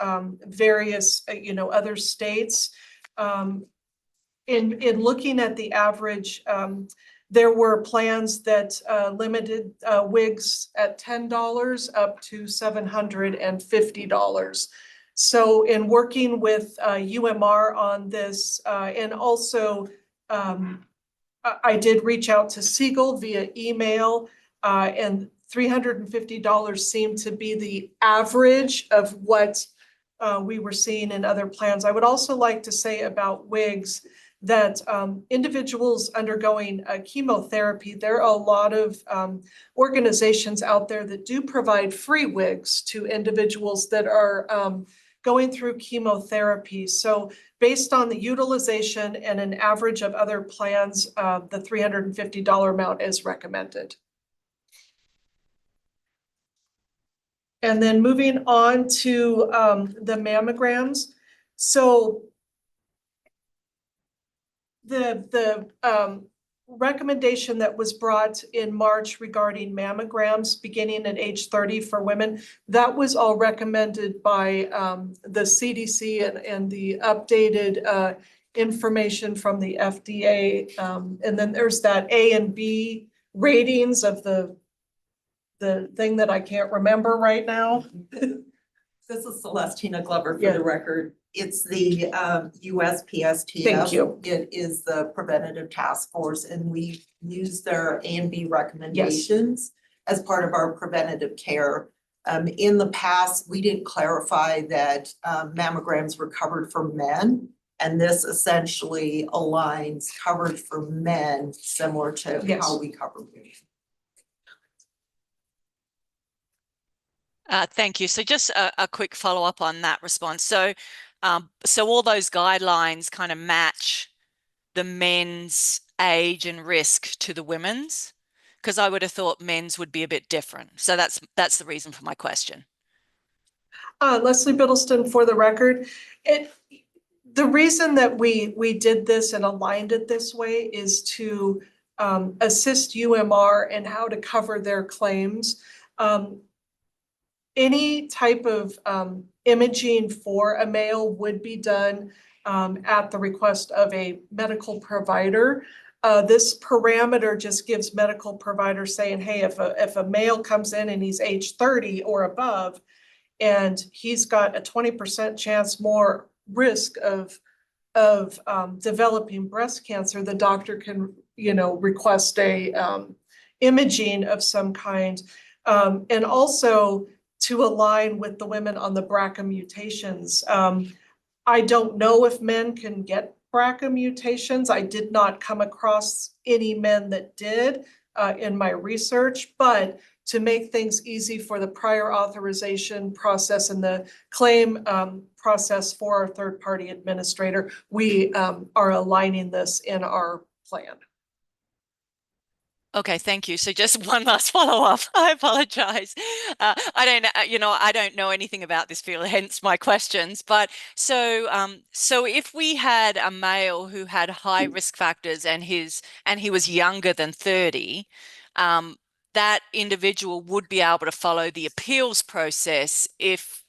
various, other states. In looking at the average, there were plans that limited wigs at $10 up to $750. So in working with UMR on this, and also I did reach out to Siegel via email, and $350 seemed to be the average of what we were seeing in other plans. I would also like to say about wigs that individuals undergoing chemotherapy, there are a lot of organizations out there that do provide free wigs to individuals that are going through chemotherapy. So based on the utilization and an average of other plans, the $350 amount is recommended. And then moving on to the mammograms. So the recommendation that was brought in March regarding mammograms beginning at age 30 for women, that was all recommended by the CDC and the updated information from the FDA. And then there's that A and B ratings of the thing that I can't remember right now. This is Celestina Glover for Yeah. the record. It's the USPSTF. Thank you. It is the preventative task force, and we use their A and B recommendations as part of our preventative care. In the past, we did clarify that mammograms were covered for men, and this essentially aligns coverage for men similar to Yes. how we cover women. Thank you. So just a quick follow-up on that response. So, so all those guidelines kind of match the men's age and risk to the women's, because I would have thought men's would be a bit different. So that's the reason for my question. Leslie Biddleston for the record. The reason that we did this and aligned it this way is to assist UMR in how to cover their claims. Any type of imaging for a male would be done at the request of a medical provider. This parameter just gives medical providers saying, hey, if a male comes in and he's age 30 or above, and he's got a 20% chance more risk of developing breast cancer, the doctor can, request a imaging of some kind. And also to align with the women on the BRCA mutations. I don't know if men can get BRCA mutations. I did not come across any men that did in my research, but to make things easy for the prior authorization process and the claim process for our third-party administrator, we are aligning this in our plan. Okay, thank you. So just one last follow-up. I apologize. I don't know anything about this field, hence my questions. But so if we had a male who had high risk factors and he was younger than 30, that individual would be able to follow the appeals process if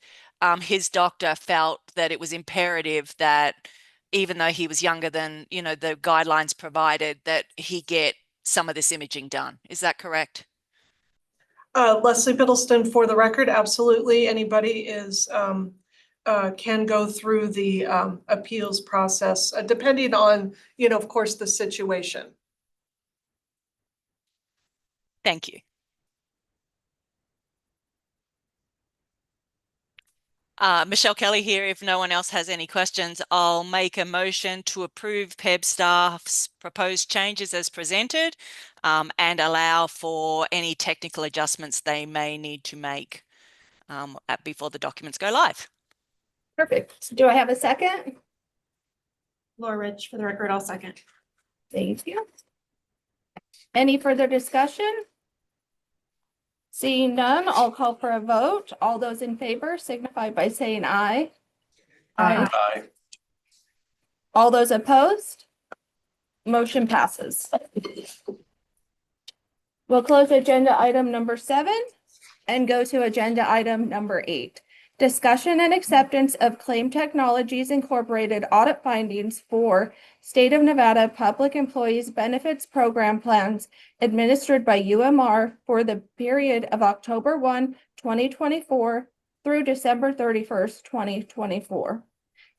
his doctor felt that it was imperative that even though he was younger than, the guidelines provided, that he get some of this imaging done. Is that correct? Leslie Biddleston, for the record, absolutely. Anybody can go through the appeals process, depending on, of course, the situation. Thank you. Michelle Kelly here. If no one else has any questions, I'll make a motion to approve PEB staff's proposed changes as presented and allow for any technical adjustments they may need to make before the documents go live. Perfect. Do I have a second? Laura Rich, for the record, I'll second. Thank you. Any further discussion? Seeing none, I'll call for a vote. All those in favor signify by saying aye. Aye. All those opposed? Motion passes. We'll close agenda item number 7 and go to agenda item number 8. Discussion and acceptance of Claim Technologies Incorporated audit findings for State of Nevada Public Employees Benefits Program plans administered by UMR for the period of October 1, 2024 through December 31st, 2024.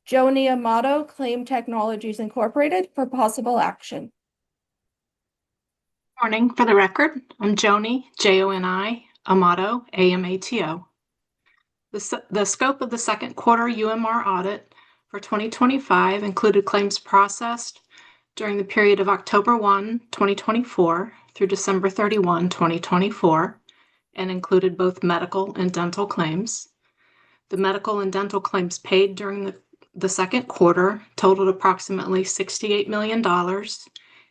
Joni Amato, Claim Technologies Incorporated, for possible action. Morning. For the record, I'm Joni, Joni, Amato, Amato. The scope of the second quarter UMR audit for 2025 included claims processed during the period of October 1, 2024 through December 31, 2024, and included both medical and dental claims. The medical and dental claims paid during the second quarter totaled approximately $68 million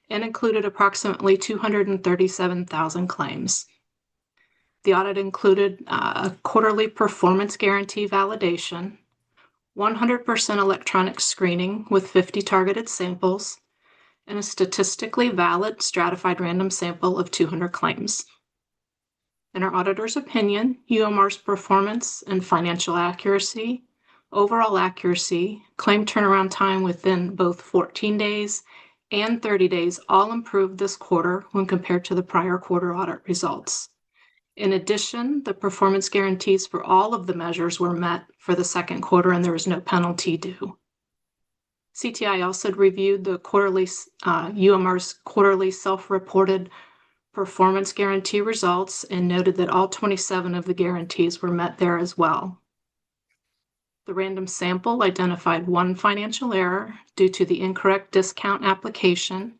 and included approximately 237,000 claims. The audit included a quarterly performance guarantee validation, 100% electronic screening with 50 targeted samples, and a statistically valid stratified random sample of 200 claims. In our auditor's opinion, UMR's performance and financial accuracy, overall accuracy, claim turnaround time within both 14 days and 30 days all improved this quarter when compared to the prior quarter audit results. In addition, the performance guarantees for all of the measures were met for the second quarter and there was no penalty due. CTI also reviewed the UMR's quarterly self-reported performance guarantee results and noted that all 27 of the guarantees were met there as well. The random sample identified one financial error due to the incorrect discount application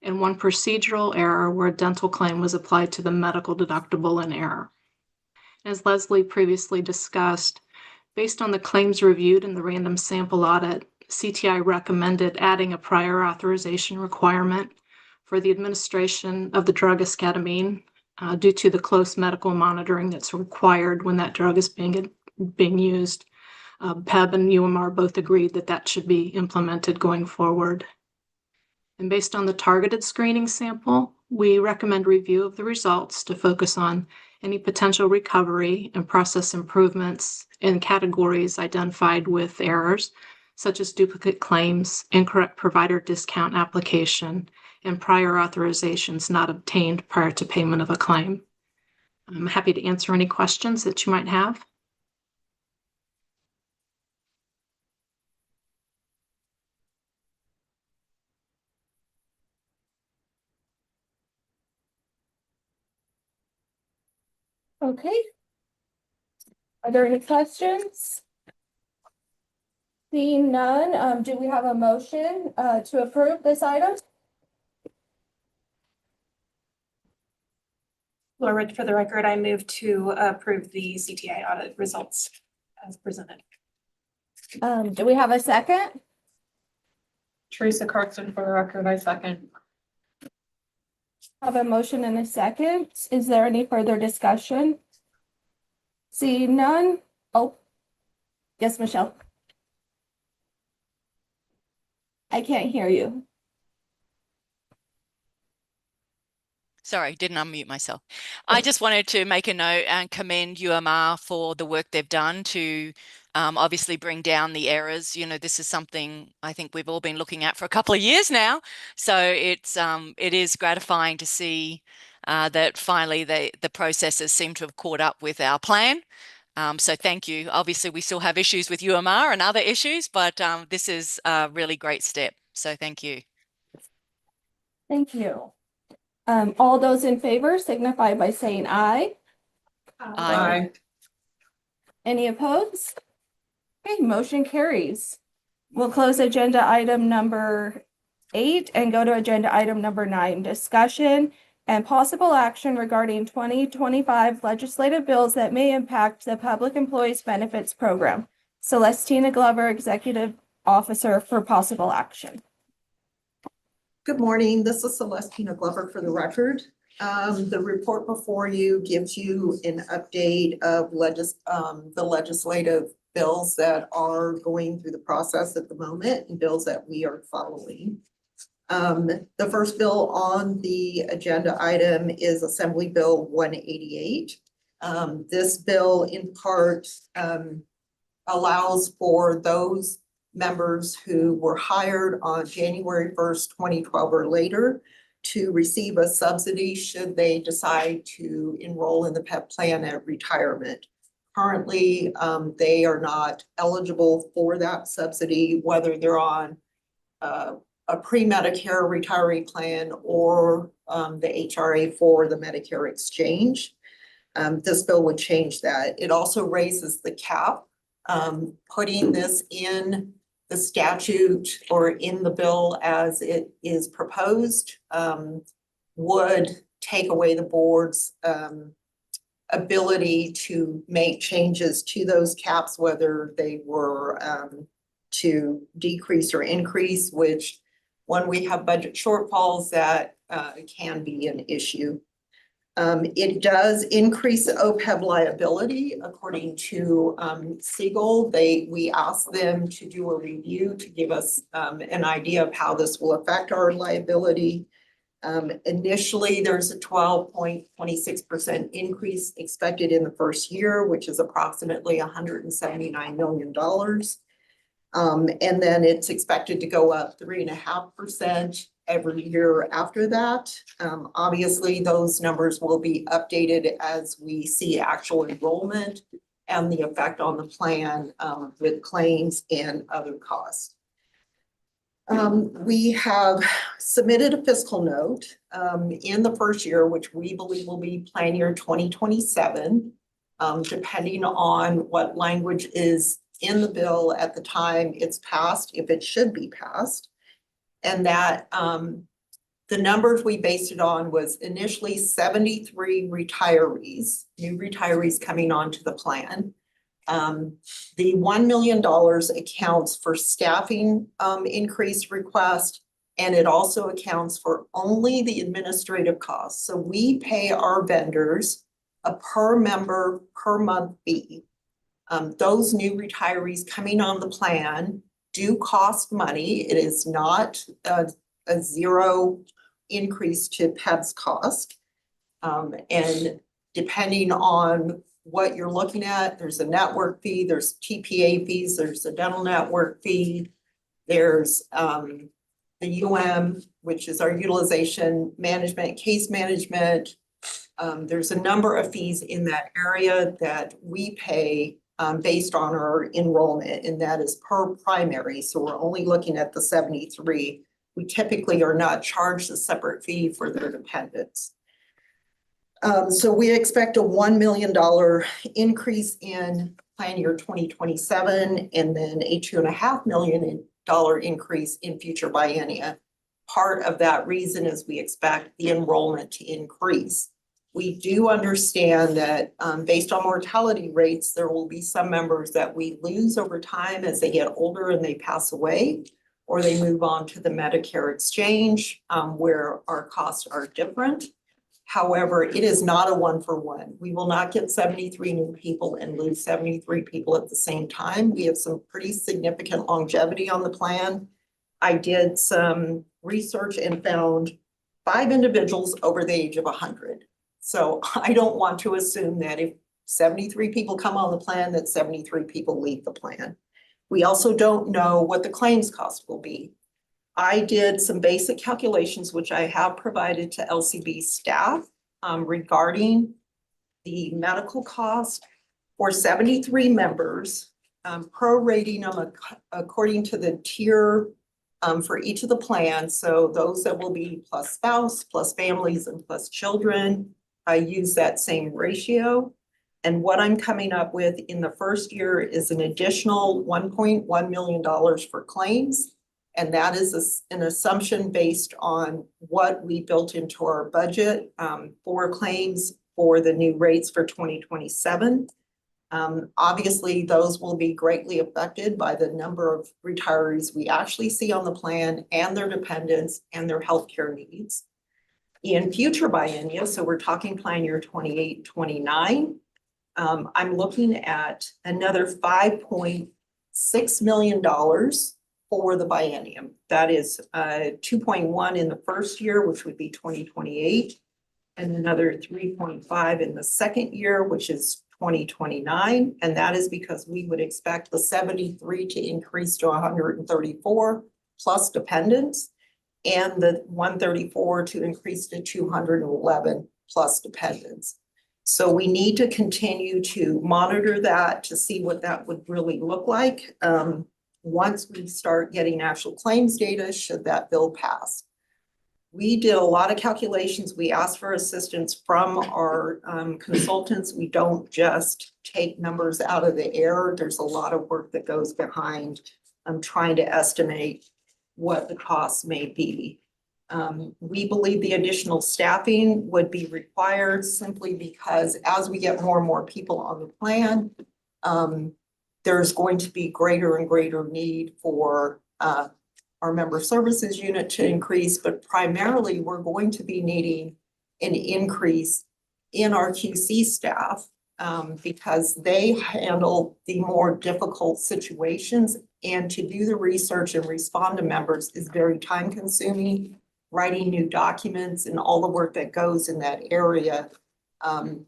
and one procedural error where a dental claim was applied to the medical deductible in error. As Leslie previously discussed, based on the claims reviewed in the random sample audit, CTI recommended adding a prior authorization requirement for the administration of the drug esketamine due to the close medical monitoring that's required when that drug is being used. PEB and UMR both agreed that that should be implemented going forward. And based on the targeted screening sample, we recommend review of the results to focus on any potential recovery and process improvements in categories identified with errors, such as duplicate claims, incorrect provider discount application, and prior authorizations not obtained prior to payment of a claim. I'm happy to answer any questions that you might have. Okay. Are there any questions? Seeing none, do we have a motion to approve this item? Laura Rich, for the record, I move to approve the CTI audit results as presented. Do we have a second? Teresa Carson, for the record, I second. Have a motion and a second. Is there any further discussion? Seeing none? Oh, yes, Michelle. I can't hear you. Sorry, didn't unmute myself. I just wanted to make a note and commend UMR for the work they've done to obviously bring down the errors. You know, this is something I think we've all been looking at for a couple of years now. So it is gratifying to see that finally the processes seem to have caught up with our plan. So thank you. Obviously, we still have issues with UMR and other issues, but this is a really great step. So thank you. Thank you. All those in favor signify by saying aye. Aye. Any opposed? Okay, motion carries. We'll close agenda item number 8 and go to agenda item number 9, discussion and possible action regarding 2025 legislative bills that may impact the Public Employees Benefits Program. Celestina Glover, Executive Officer for possible action. Good morning. This is Celestina Glover for the record. The report before you gives you an update of the legislative bills that are going through the process at the moment and bills that we are following. The first bill on the agenda item is Assembly Bill 188. This bill in part allows for those members who were hired on January 1st, 2012 or later to receive a subsidy should they decide to enroll in the PEP plan at retirement. Currently, they are not eligible for that subsidy, whether they're on a pre-Medicare retiree plan or the HRA for the Medicare exchange. This bill would change that. It also raises the cap, putting this in the statute or in the bill as it is proposed would take away the board's ability to make changes to those caps, whether they were to decrease or increase, which when we have budget shortfalls, that can be an issue. It does increase the OPEB liability according to Siegel. We asked them to do a review to give us an idea of how this will affect our liability. Initially, there's a 12.26% increase expected in the first year, which is approximately $179 million. And then it's expected to go up 3.5% every year after that. Obviously, those numbers will be updated as we see actual enrollment and the effect on the plan with claims and other costs. We have submitted a fiscal note in the first year, which we believe will be plan year 2027, depending on what language is in the bill at the time it's passed, if it should be passed. And that the numbers we based it on was initially 73 retirees, new retirees coming onto the plan. The $1 million accounts for staffing increase request, and it also accounts for only the administrative costs. So we pay our vendors a per member per month fee. Those new retirees coming on the plan do cost money. It is not a zero increase to PEB's cost. And depending on what you're looking at, there's a network fee, there's TPA fees, there's a dental network fee, there's the which is our utilization management, case management. There's a number of fees in that area that we pay based on our enrollment, and that is per primary. So we're only looking at the 73. We typically are not charged a separate fee for their dependents. So we expect a $1 million increase in plan year 2027, and then a $2.5 million increase in future biennia. Part of that reason is we expect the enrollment to increase. We do understand that based on mortality rates, there will be some members that we lose over time as they get older and they pass away, or they move on to the Medicare exchange where our costs are different. However, it is not a 1-for-1. We will not get 73 new people and lose 73 people at the same time. We have some pretty significant longevity on the plan. I did some research and found 5 individuals over the age of 100. So I don't want to assume that if 73 people come on the plan, that 73 people leave the plan. We also don't know what the claims cost will be. I did some basic calculations, which I have provided to LCB staff regarding the medical cost for 73 members, prorating them according to the tier for each of the plans. So those that will be plus spouse, plus families, and plus children, I use that same ratio. And what I'm coming up with in the first year is an additional $1.1 million for claims. And that is an assumption based on what we built into our budget for claims for the new rates for 2027. Obviously, those will be greatly affected by the number of retirees we actually see on the plan and their dependents and their healthcare needs. In future biennia, so we're talking plan year 28, 29, I'm looking at another $5.6 million for the biennium. That is 2.1 in the first year, which would be 2028, and another 3.5 in the second year, which is 2029. And that is because we would expect the 73 to increase to 134 plus dependents, and the 134 to increase to 211 plus dependents. So we need to continue to monitor that to see what that would really look like once we start getting actual claims data, should that bill pass. We did a lot of calculations. We asked for assistance from our consultants. We don't just take numbers out of the air. There's a lot of work that goes behind trying to estimate what the costs may be. We believe the additional staffing would be required simply because as we get more and more people on the plan, there's going to be greater and greater need for our member services unit to increase, but primarily we're going to be needing an increase in our QC staff because they handle the more difficult situations, and to do the research and respond to members is very time consuming. Writing new documents and all the work that goes in that area.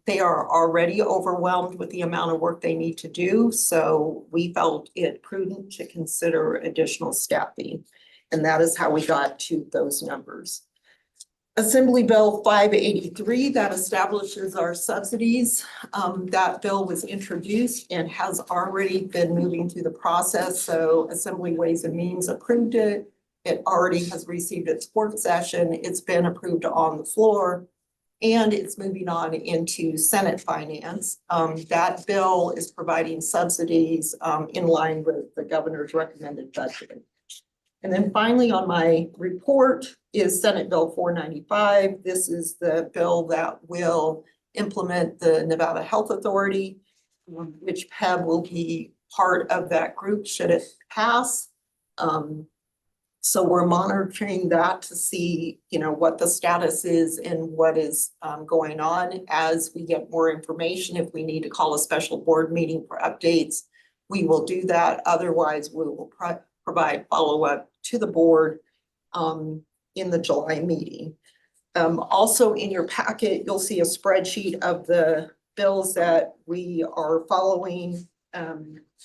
They are already overwhelmed with the amount of work they need to do. So we felt it prudent to consider additional staffing. And that is how we got to those numbers. Assembly Bill 583 that establishes our subsidies. That bill was introduced and has already been moving through the process. So Assembly Ways and Means approved it. It already has received its fourth session. It's been approved on the floor, and it's moving on into Senate Finance. That bill is providing subsidies in line with the governor's recommended budget. And then finally on my report is Senate Bill 495. This is the bill that will implement the Nevada Health Authority, which PEB will be part of that group should it pass. So we're monitoring that to see, what the status is and what is going on as we get more information. If we need to call a special board meeting for updates, we will do that. Otherwise, we will provide follow-up to the board in the July meeting. Also in your packet, you'll see a spreadsheet of the bills that we are following.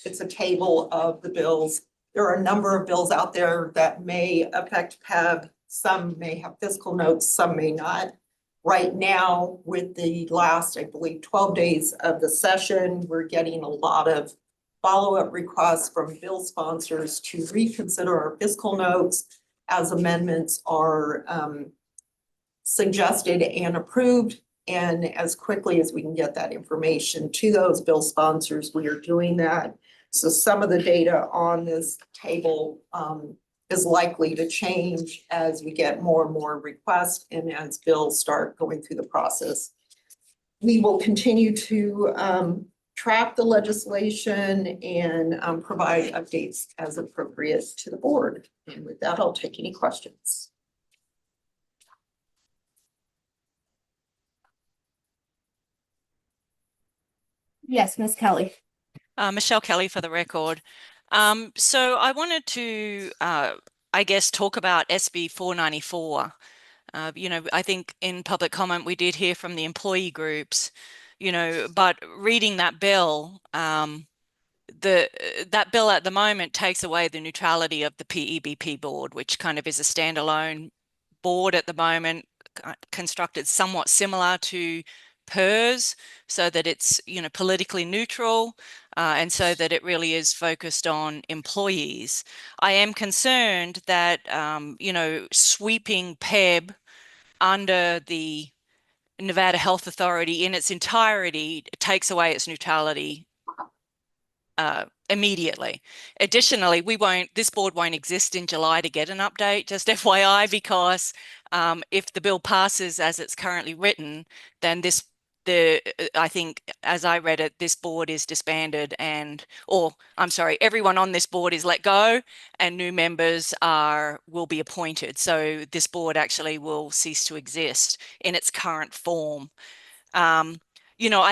It's a table of the bills. There are a number of bills out there that may affect PEB. Some may have fiscal notes, some may not. Right now, with the last, I believe, 12 days of the session, we're getting a lot of follow-up requests from bill sponsors to reconsider our fiscal notes as amendments are suggested and approved. And as quickly as we can get that information to those bill sponsors, we are doing that. So some of the data on this table is likely to change as we get more and more requests and as bills start going through the process. We will continue to track the legislation and provide updates as appropriate to the board. And with that, I'll take any questions. Yes, Ms. Kelly. Michelle Kelly for the record. So I wanted to, I guess, talk about SB 494. I think in public comment, we did hear from the employee groups, but reading that bill, that bill at the moment takes away the neutrality of the PEBP board, which kind of is a standalone board at the moment, constructed somewhat similar to PERS, so that it's politically neutral, and so that it really is focused on employees. I am concerned that sweeping PEB under the Nevada Health Authority in its entirety takes away its neutrality immediately. Additionally, this board won't exist in July to get an update, just FYI, because if the bill passes as it's currently written, then I think, as I read it, this board is disbanded everyone on this board is let go and new members will be appointed. So this board actually will cease to exist in its current form. I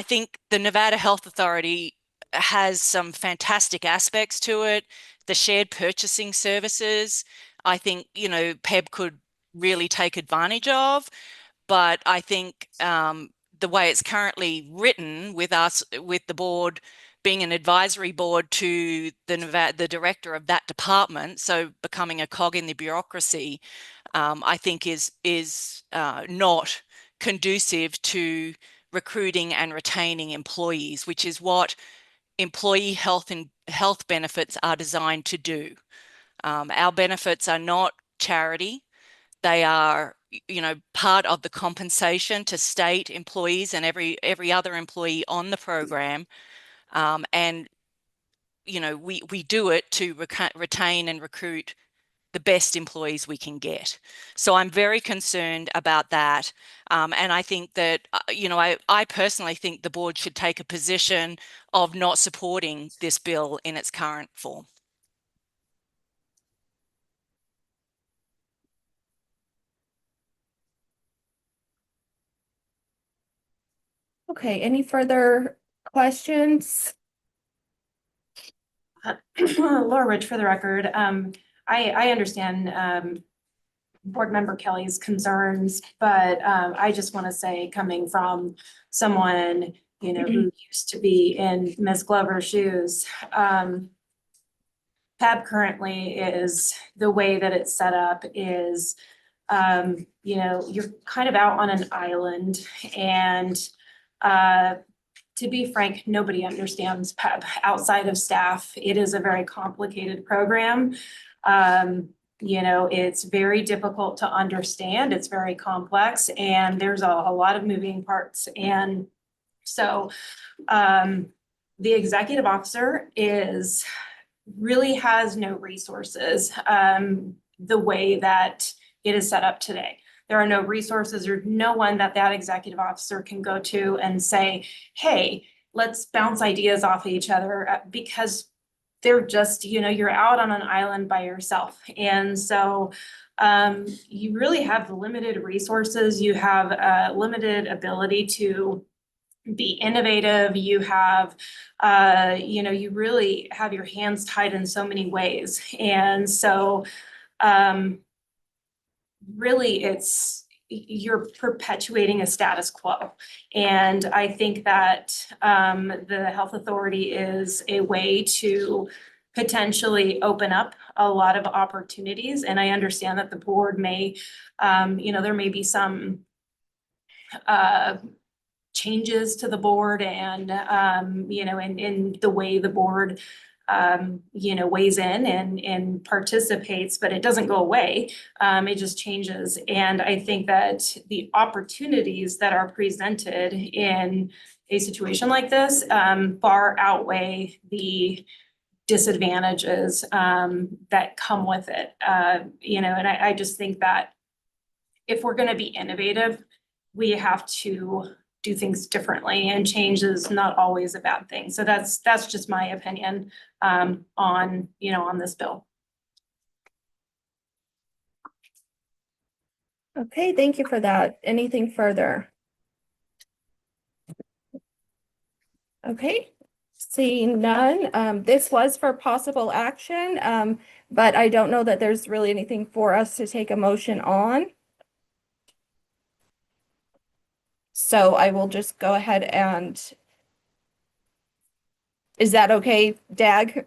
think the Nevada Health Authority has some fantastic aspects to it. The shared purchasing services, I think, PEB could really take advantage of. But I think the way it's currently written with the board being an advisory board to the director of that department, so becoming a cog in the bureaucracy, I think is not conducive to recruiting and retaining employees, which is what employee health and health benefits are designed to do. Our benefits are not charity. They are, part of the compensation to state employees and every other employee on the program. And we do it to retain and recruit the best employees we can get. So I'm very concerned about that. And I think that, I personally think the board should take a position of not supporting this bill in its current form. Okay, any further questions? Laura Rich for the record. I understand Board Member Kelly's concerns, but I just want to say, coming from someone, who used to be in Ms. Glover's shoes, PEB currently is, the way that it's set up is, you're kind of out on an island, and to be frank, nobody understands PEB outside of staff. It is a very complicated program. It's very difficult to understand. It's very complex, and there's a lot of moving parts. And so the executive officer really has no resources the way that it is set up today. There are no resources or no one that executive officer can go to and say, hey, let's bounce ideas off of each other, because they're just, you're out on an island by yourself. And so you really have limited resources. You have a limited ability to be innovative. You have, you really have your hands tied in so many ways. And so really you're perpetuating a status quo. And I think that the health authority is a way to potentially open up a lot of opportunities. And I understand that the board may, there may be some changes to the board and, in the way the board weighs in and participates, but it doesn't go away. It just changes. And I think that the opportunities that are presented in a situation like this far outweigh the disadvantages that come with it. And I just think that if we're going to be innovative, we have to do things differently, and change is not always a bad thing. So that's just my opinion on this bill. Okay, thank you for that. Anything further? Okay, seeing none. This was for possible action, but I don't know that there's really anything for us to take a motion on. So I will just go ahead and, is that okay, Dag?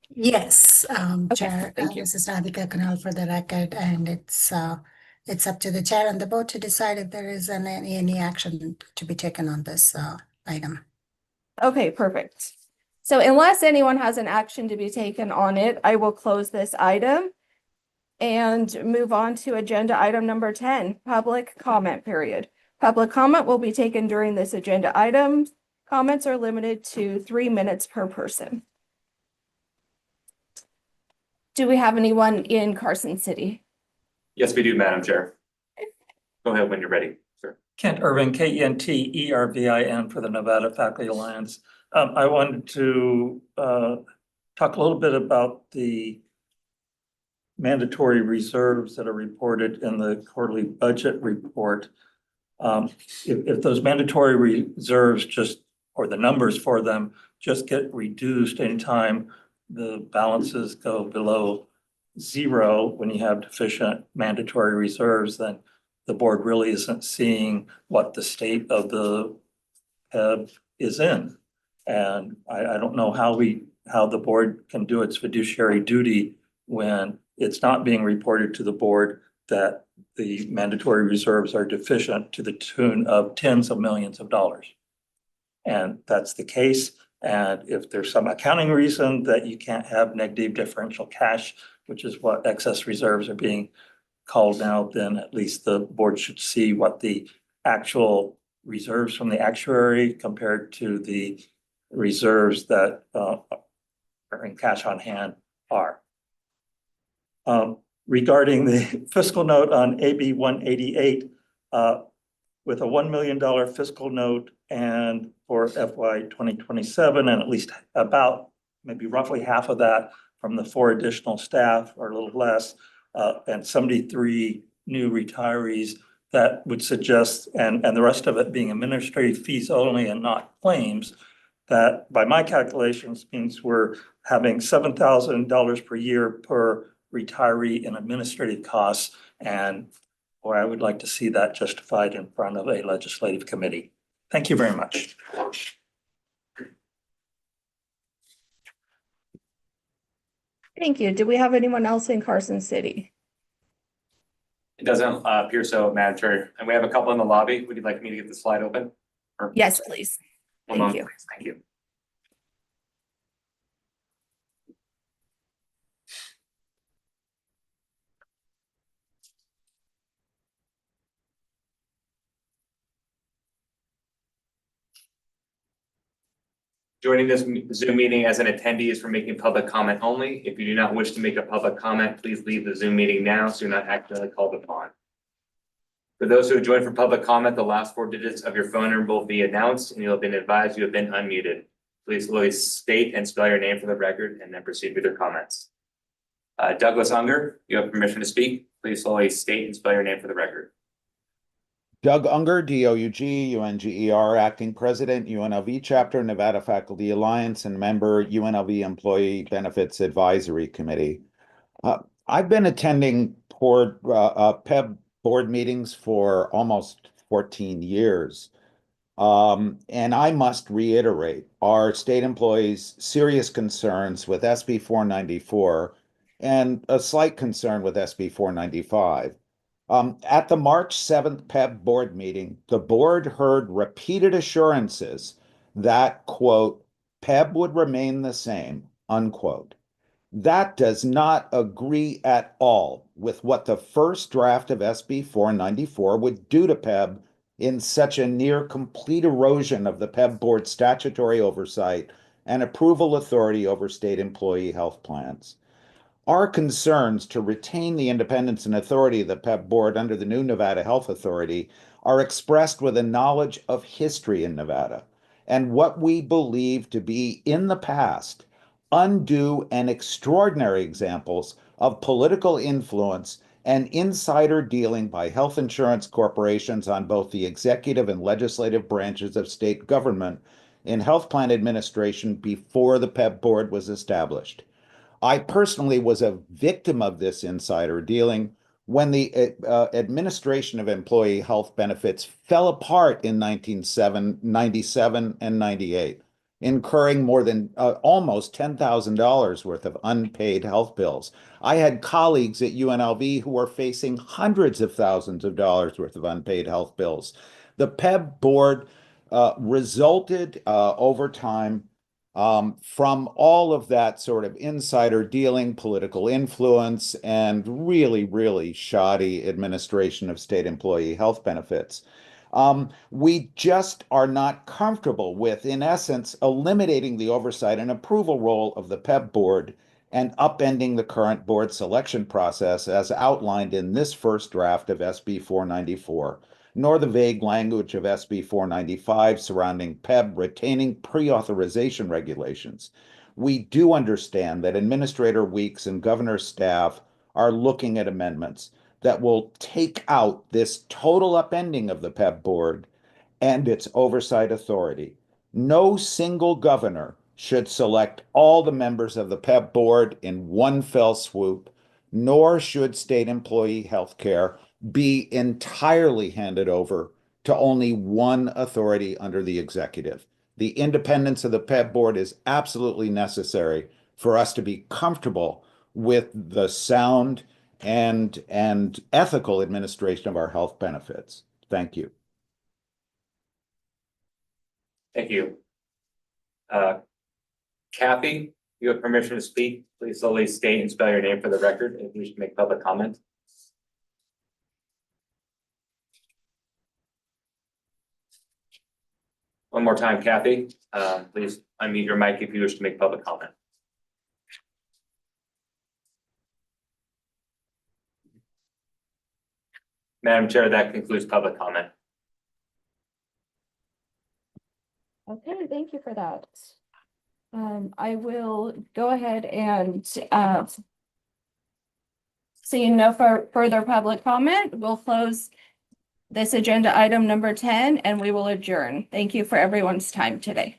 Yes, Okay, Chair, thank you. this is Radhika Kanal for the record, and it's up to the chair and the board to decide if there is any action to be taken on this item. Okay, perfect. So unless anyone has an action to be taken on it, I will close this item and move on to agenda item number 10, public comment period. Public comment will be taken during this agenda item. Comments are limited to 3 minutes per person. Do we have anyone in Carson City? Yes, we do, Madam Chair. Go ahead when you're ready, sir. Kent Irvin, KENTERVIN for the Nevada Faculty Alliance. I wanted to talk a little bit about the mandatory reserves that are reported in the quarterly budget report. If those mandatory reserves or the numbers for them just get reduced anytime the balances go below zero when you have deficient mandatory reserves, then the board really isn't seeing what the state of the PEB is in. And I don't know how the board can do its fiduciary duty when it's not being reported to the board that the mandatory reserves are deficient to the tune of tens of millions of dollars. And that's the case. And if there's some accounting reason that you can't have negative differential cash, which is what excess reserves are being called now, then at least the board should see what the actual reserves from the actuary compared to the reserves that are in cash on hand are. Regarding the fiscal note on AB 188, with a $1 million fiscal note and for FY 2027, and at least about maybe roughly half of that from the 4 additional staff or a little less, and 73 new retirees, that would suggest, and the rest of it being administrative fees only and not claims, that by my calculations means we're having $7,000 per year per retiree in administrative costs. And boy, I would like to see that justified in front of a legislative committee. Thank you very much. Thank you. Do we have anyone else in Carson City? It doesn't appear so, Madam Chair. And we have a couple in the lobby. Would you like me to get the slide open? Or- Yes, please. One Thank moment, you. please. Thank you. Joining this Zoom meeting as an attendee is for making public comment only. If you do not wish to make a public comment, please leave the Zoom meeting now so you're not accidentally called upon. For those who have joined for public comment, the last 4 digits of your phone number will be announced and you'll have been advised you have been unmuted. Please slowly state and spell your name for the record and then proceed with your comments. Douglas Unger, you have permission to speak. Please slowly state and spell your name for the record. Doug Unger, DOUG, Acting President, UNLV Chapter, Nevada Faculty Alliance, and member, UNLV Employee Benefits Advisory Committee. I've been attending PEB board meetings for almost 14 years. And I must reiterate our state employees' serious concerns with SB 494 and a slight concern with SB 495. At the March 7th PEB board meeting, the board heard repeated assurances that, quote, PEB would remain the same, unquote. That does not agree at all with what the first draft of SB 494 would do to PEB in such a near complete erosion of the PEB board's statutory oversight and approval authority over state employee health plans. Our concerns to retain the independence and authority of the PEB board under the new Nevada Health Authority are expressed with a knowledge of history in Nevada and what we believe to be in the past undue and extraordinary examples of political influence and insider dealing by health insurance corporations on both the executive and legislative branches of state government in health plan administration before the PEB board was established. I personally was a victim of this insider dealing when the administration of employee health benefits fell apart in 1997 and 98, incurring more than almost $10,000 worth of unpaid health bills. I had colleagues at UNLV who were facing hundreds of thousands of dollars worth of unpaid health bills. The PEB board resulted over time from all of that sort of insider dealing, political influence, and really, really shoddy administration of state employee health benefits. We just are not comfortable with, in essence, eliminating the oversight and approval role of the PEB board and upending the current board selection process as outlined in this first draft of SB 494. Nor the vague language of SB 495 surrounding PEB retaining pre-authorization regulations. We do understand that Administrator Weeks and Governor's staff are looking at amendments that will take out this total upending of the PEB board and its oversight authority. No single governor should select all the members of the PEB board in one fell swoop, nor should state employee health care be entirely handed over to only one authority under the executive. The independence of the PEB board is absolutely necessary for us to be comfortable with the sound and ethical administration of our health benefits. Thank you. Thank you. Kathy, you have permission to speak. Please slowly state and spell your name for the record if you wish to make public comment. One more time, Kathy. Please unmute your mic if you wish to make public comment. Madam Chair, that concludes public comment. Okay, thank you for that. I will go ahead and seeing no further public comment, we'll close this agenda item number 10 and we will adjourn. Thank you for everyone's time today.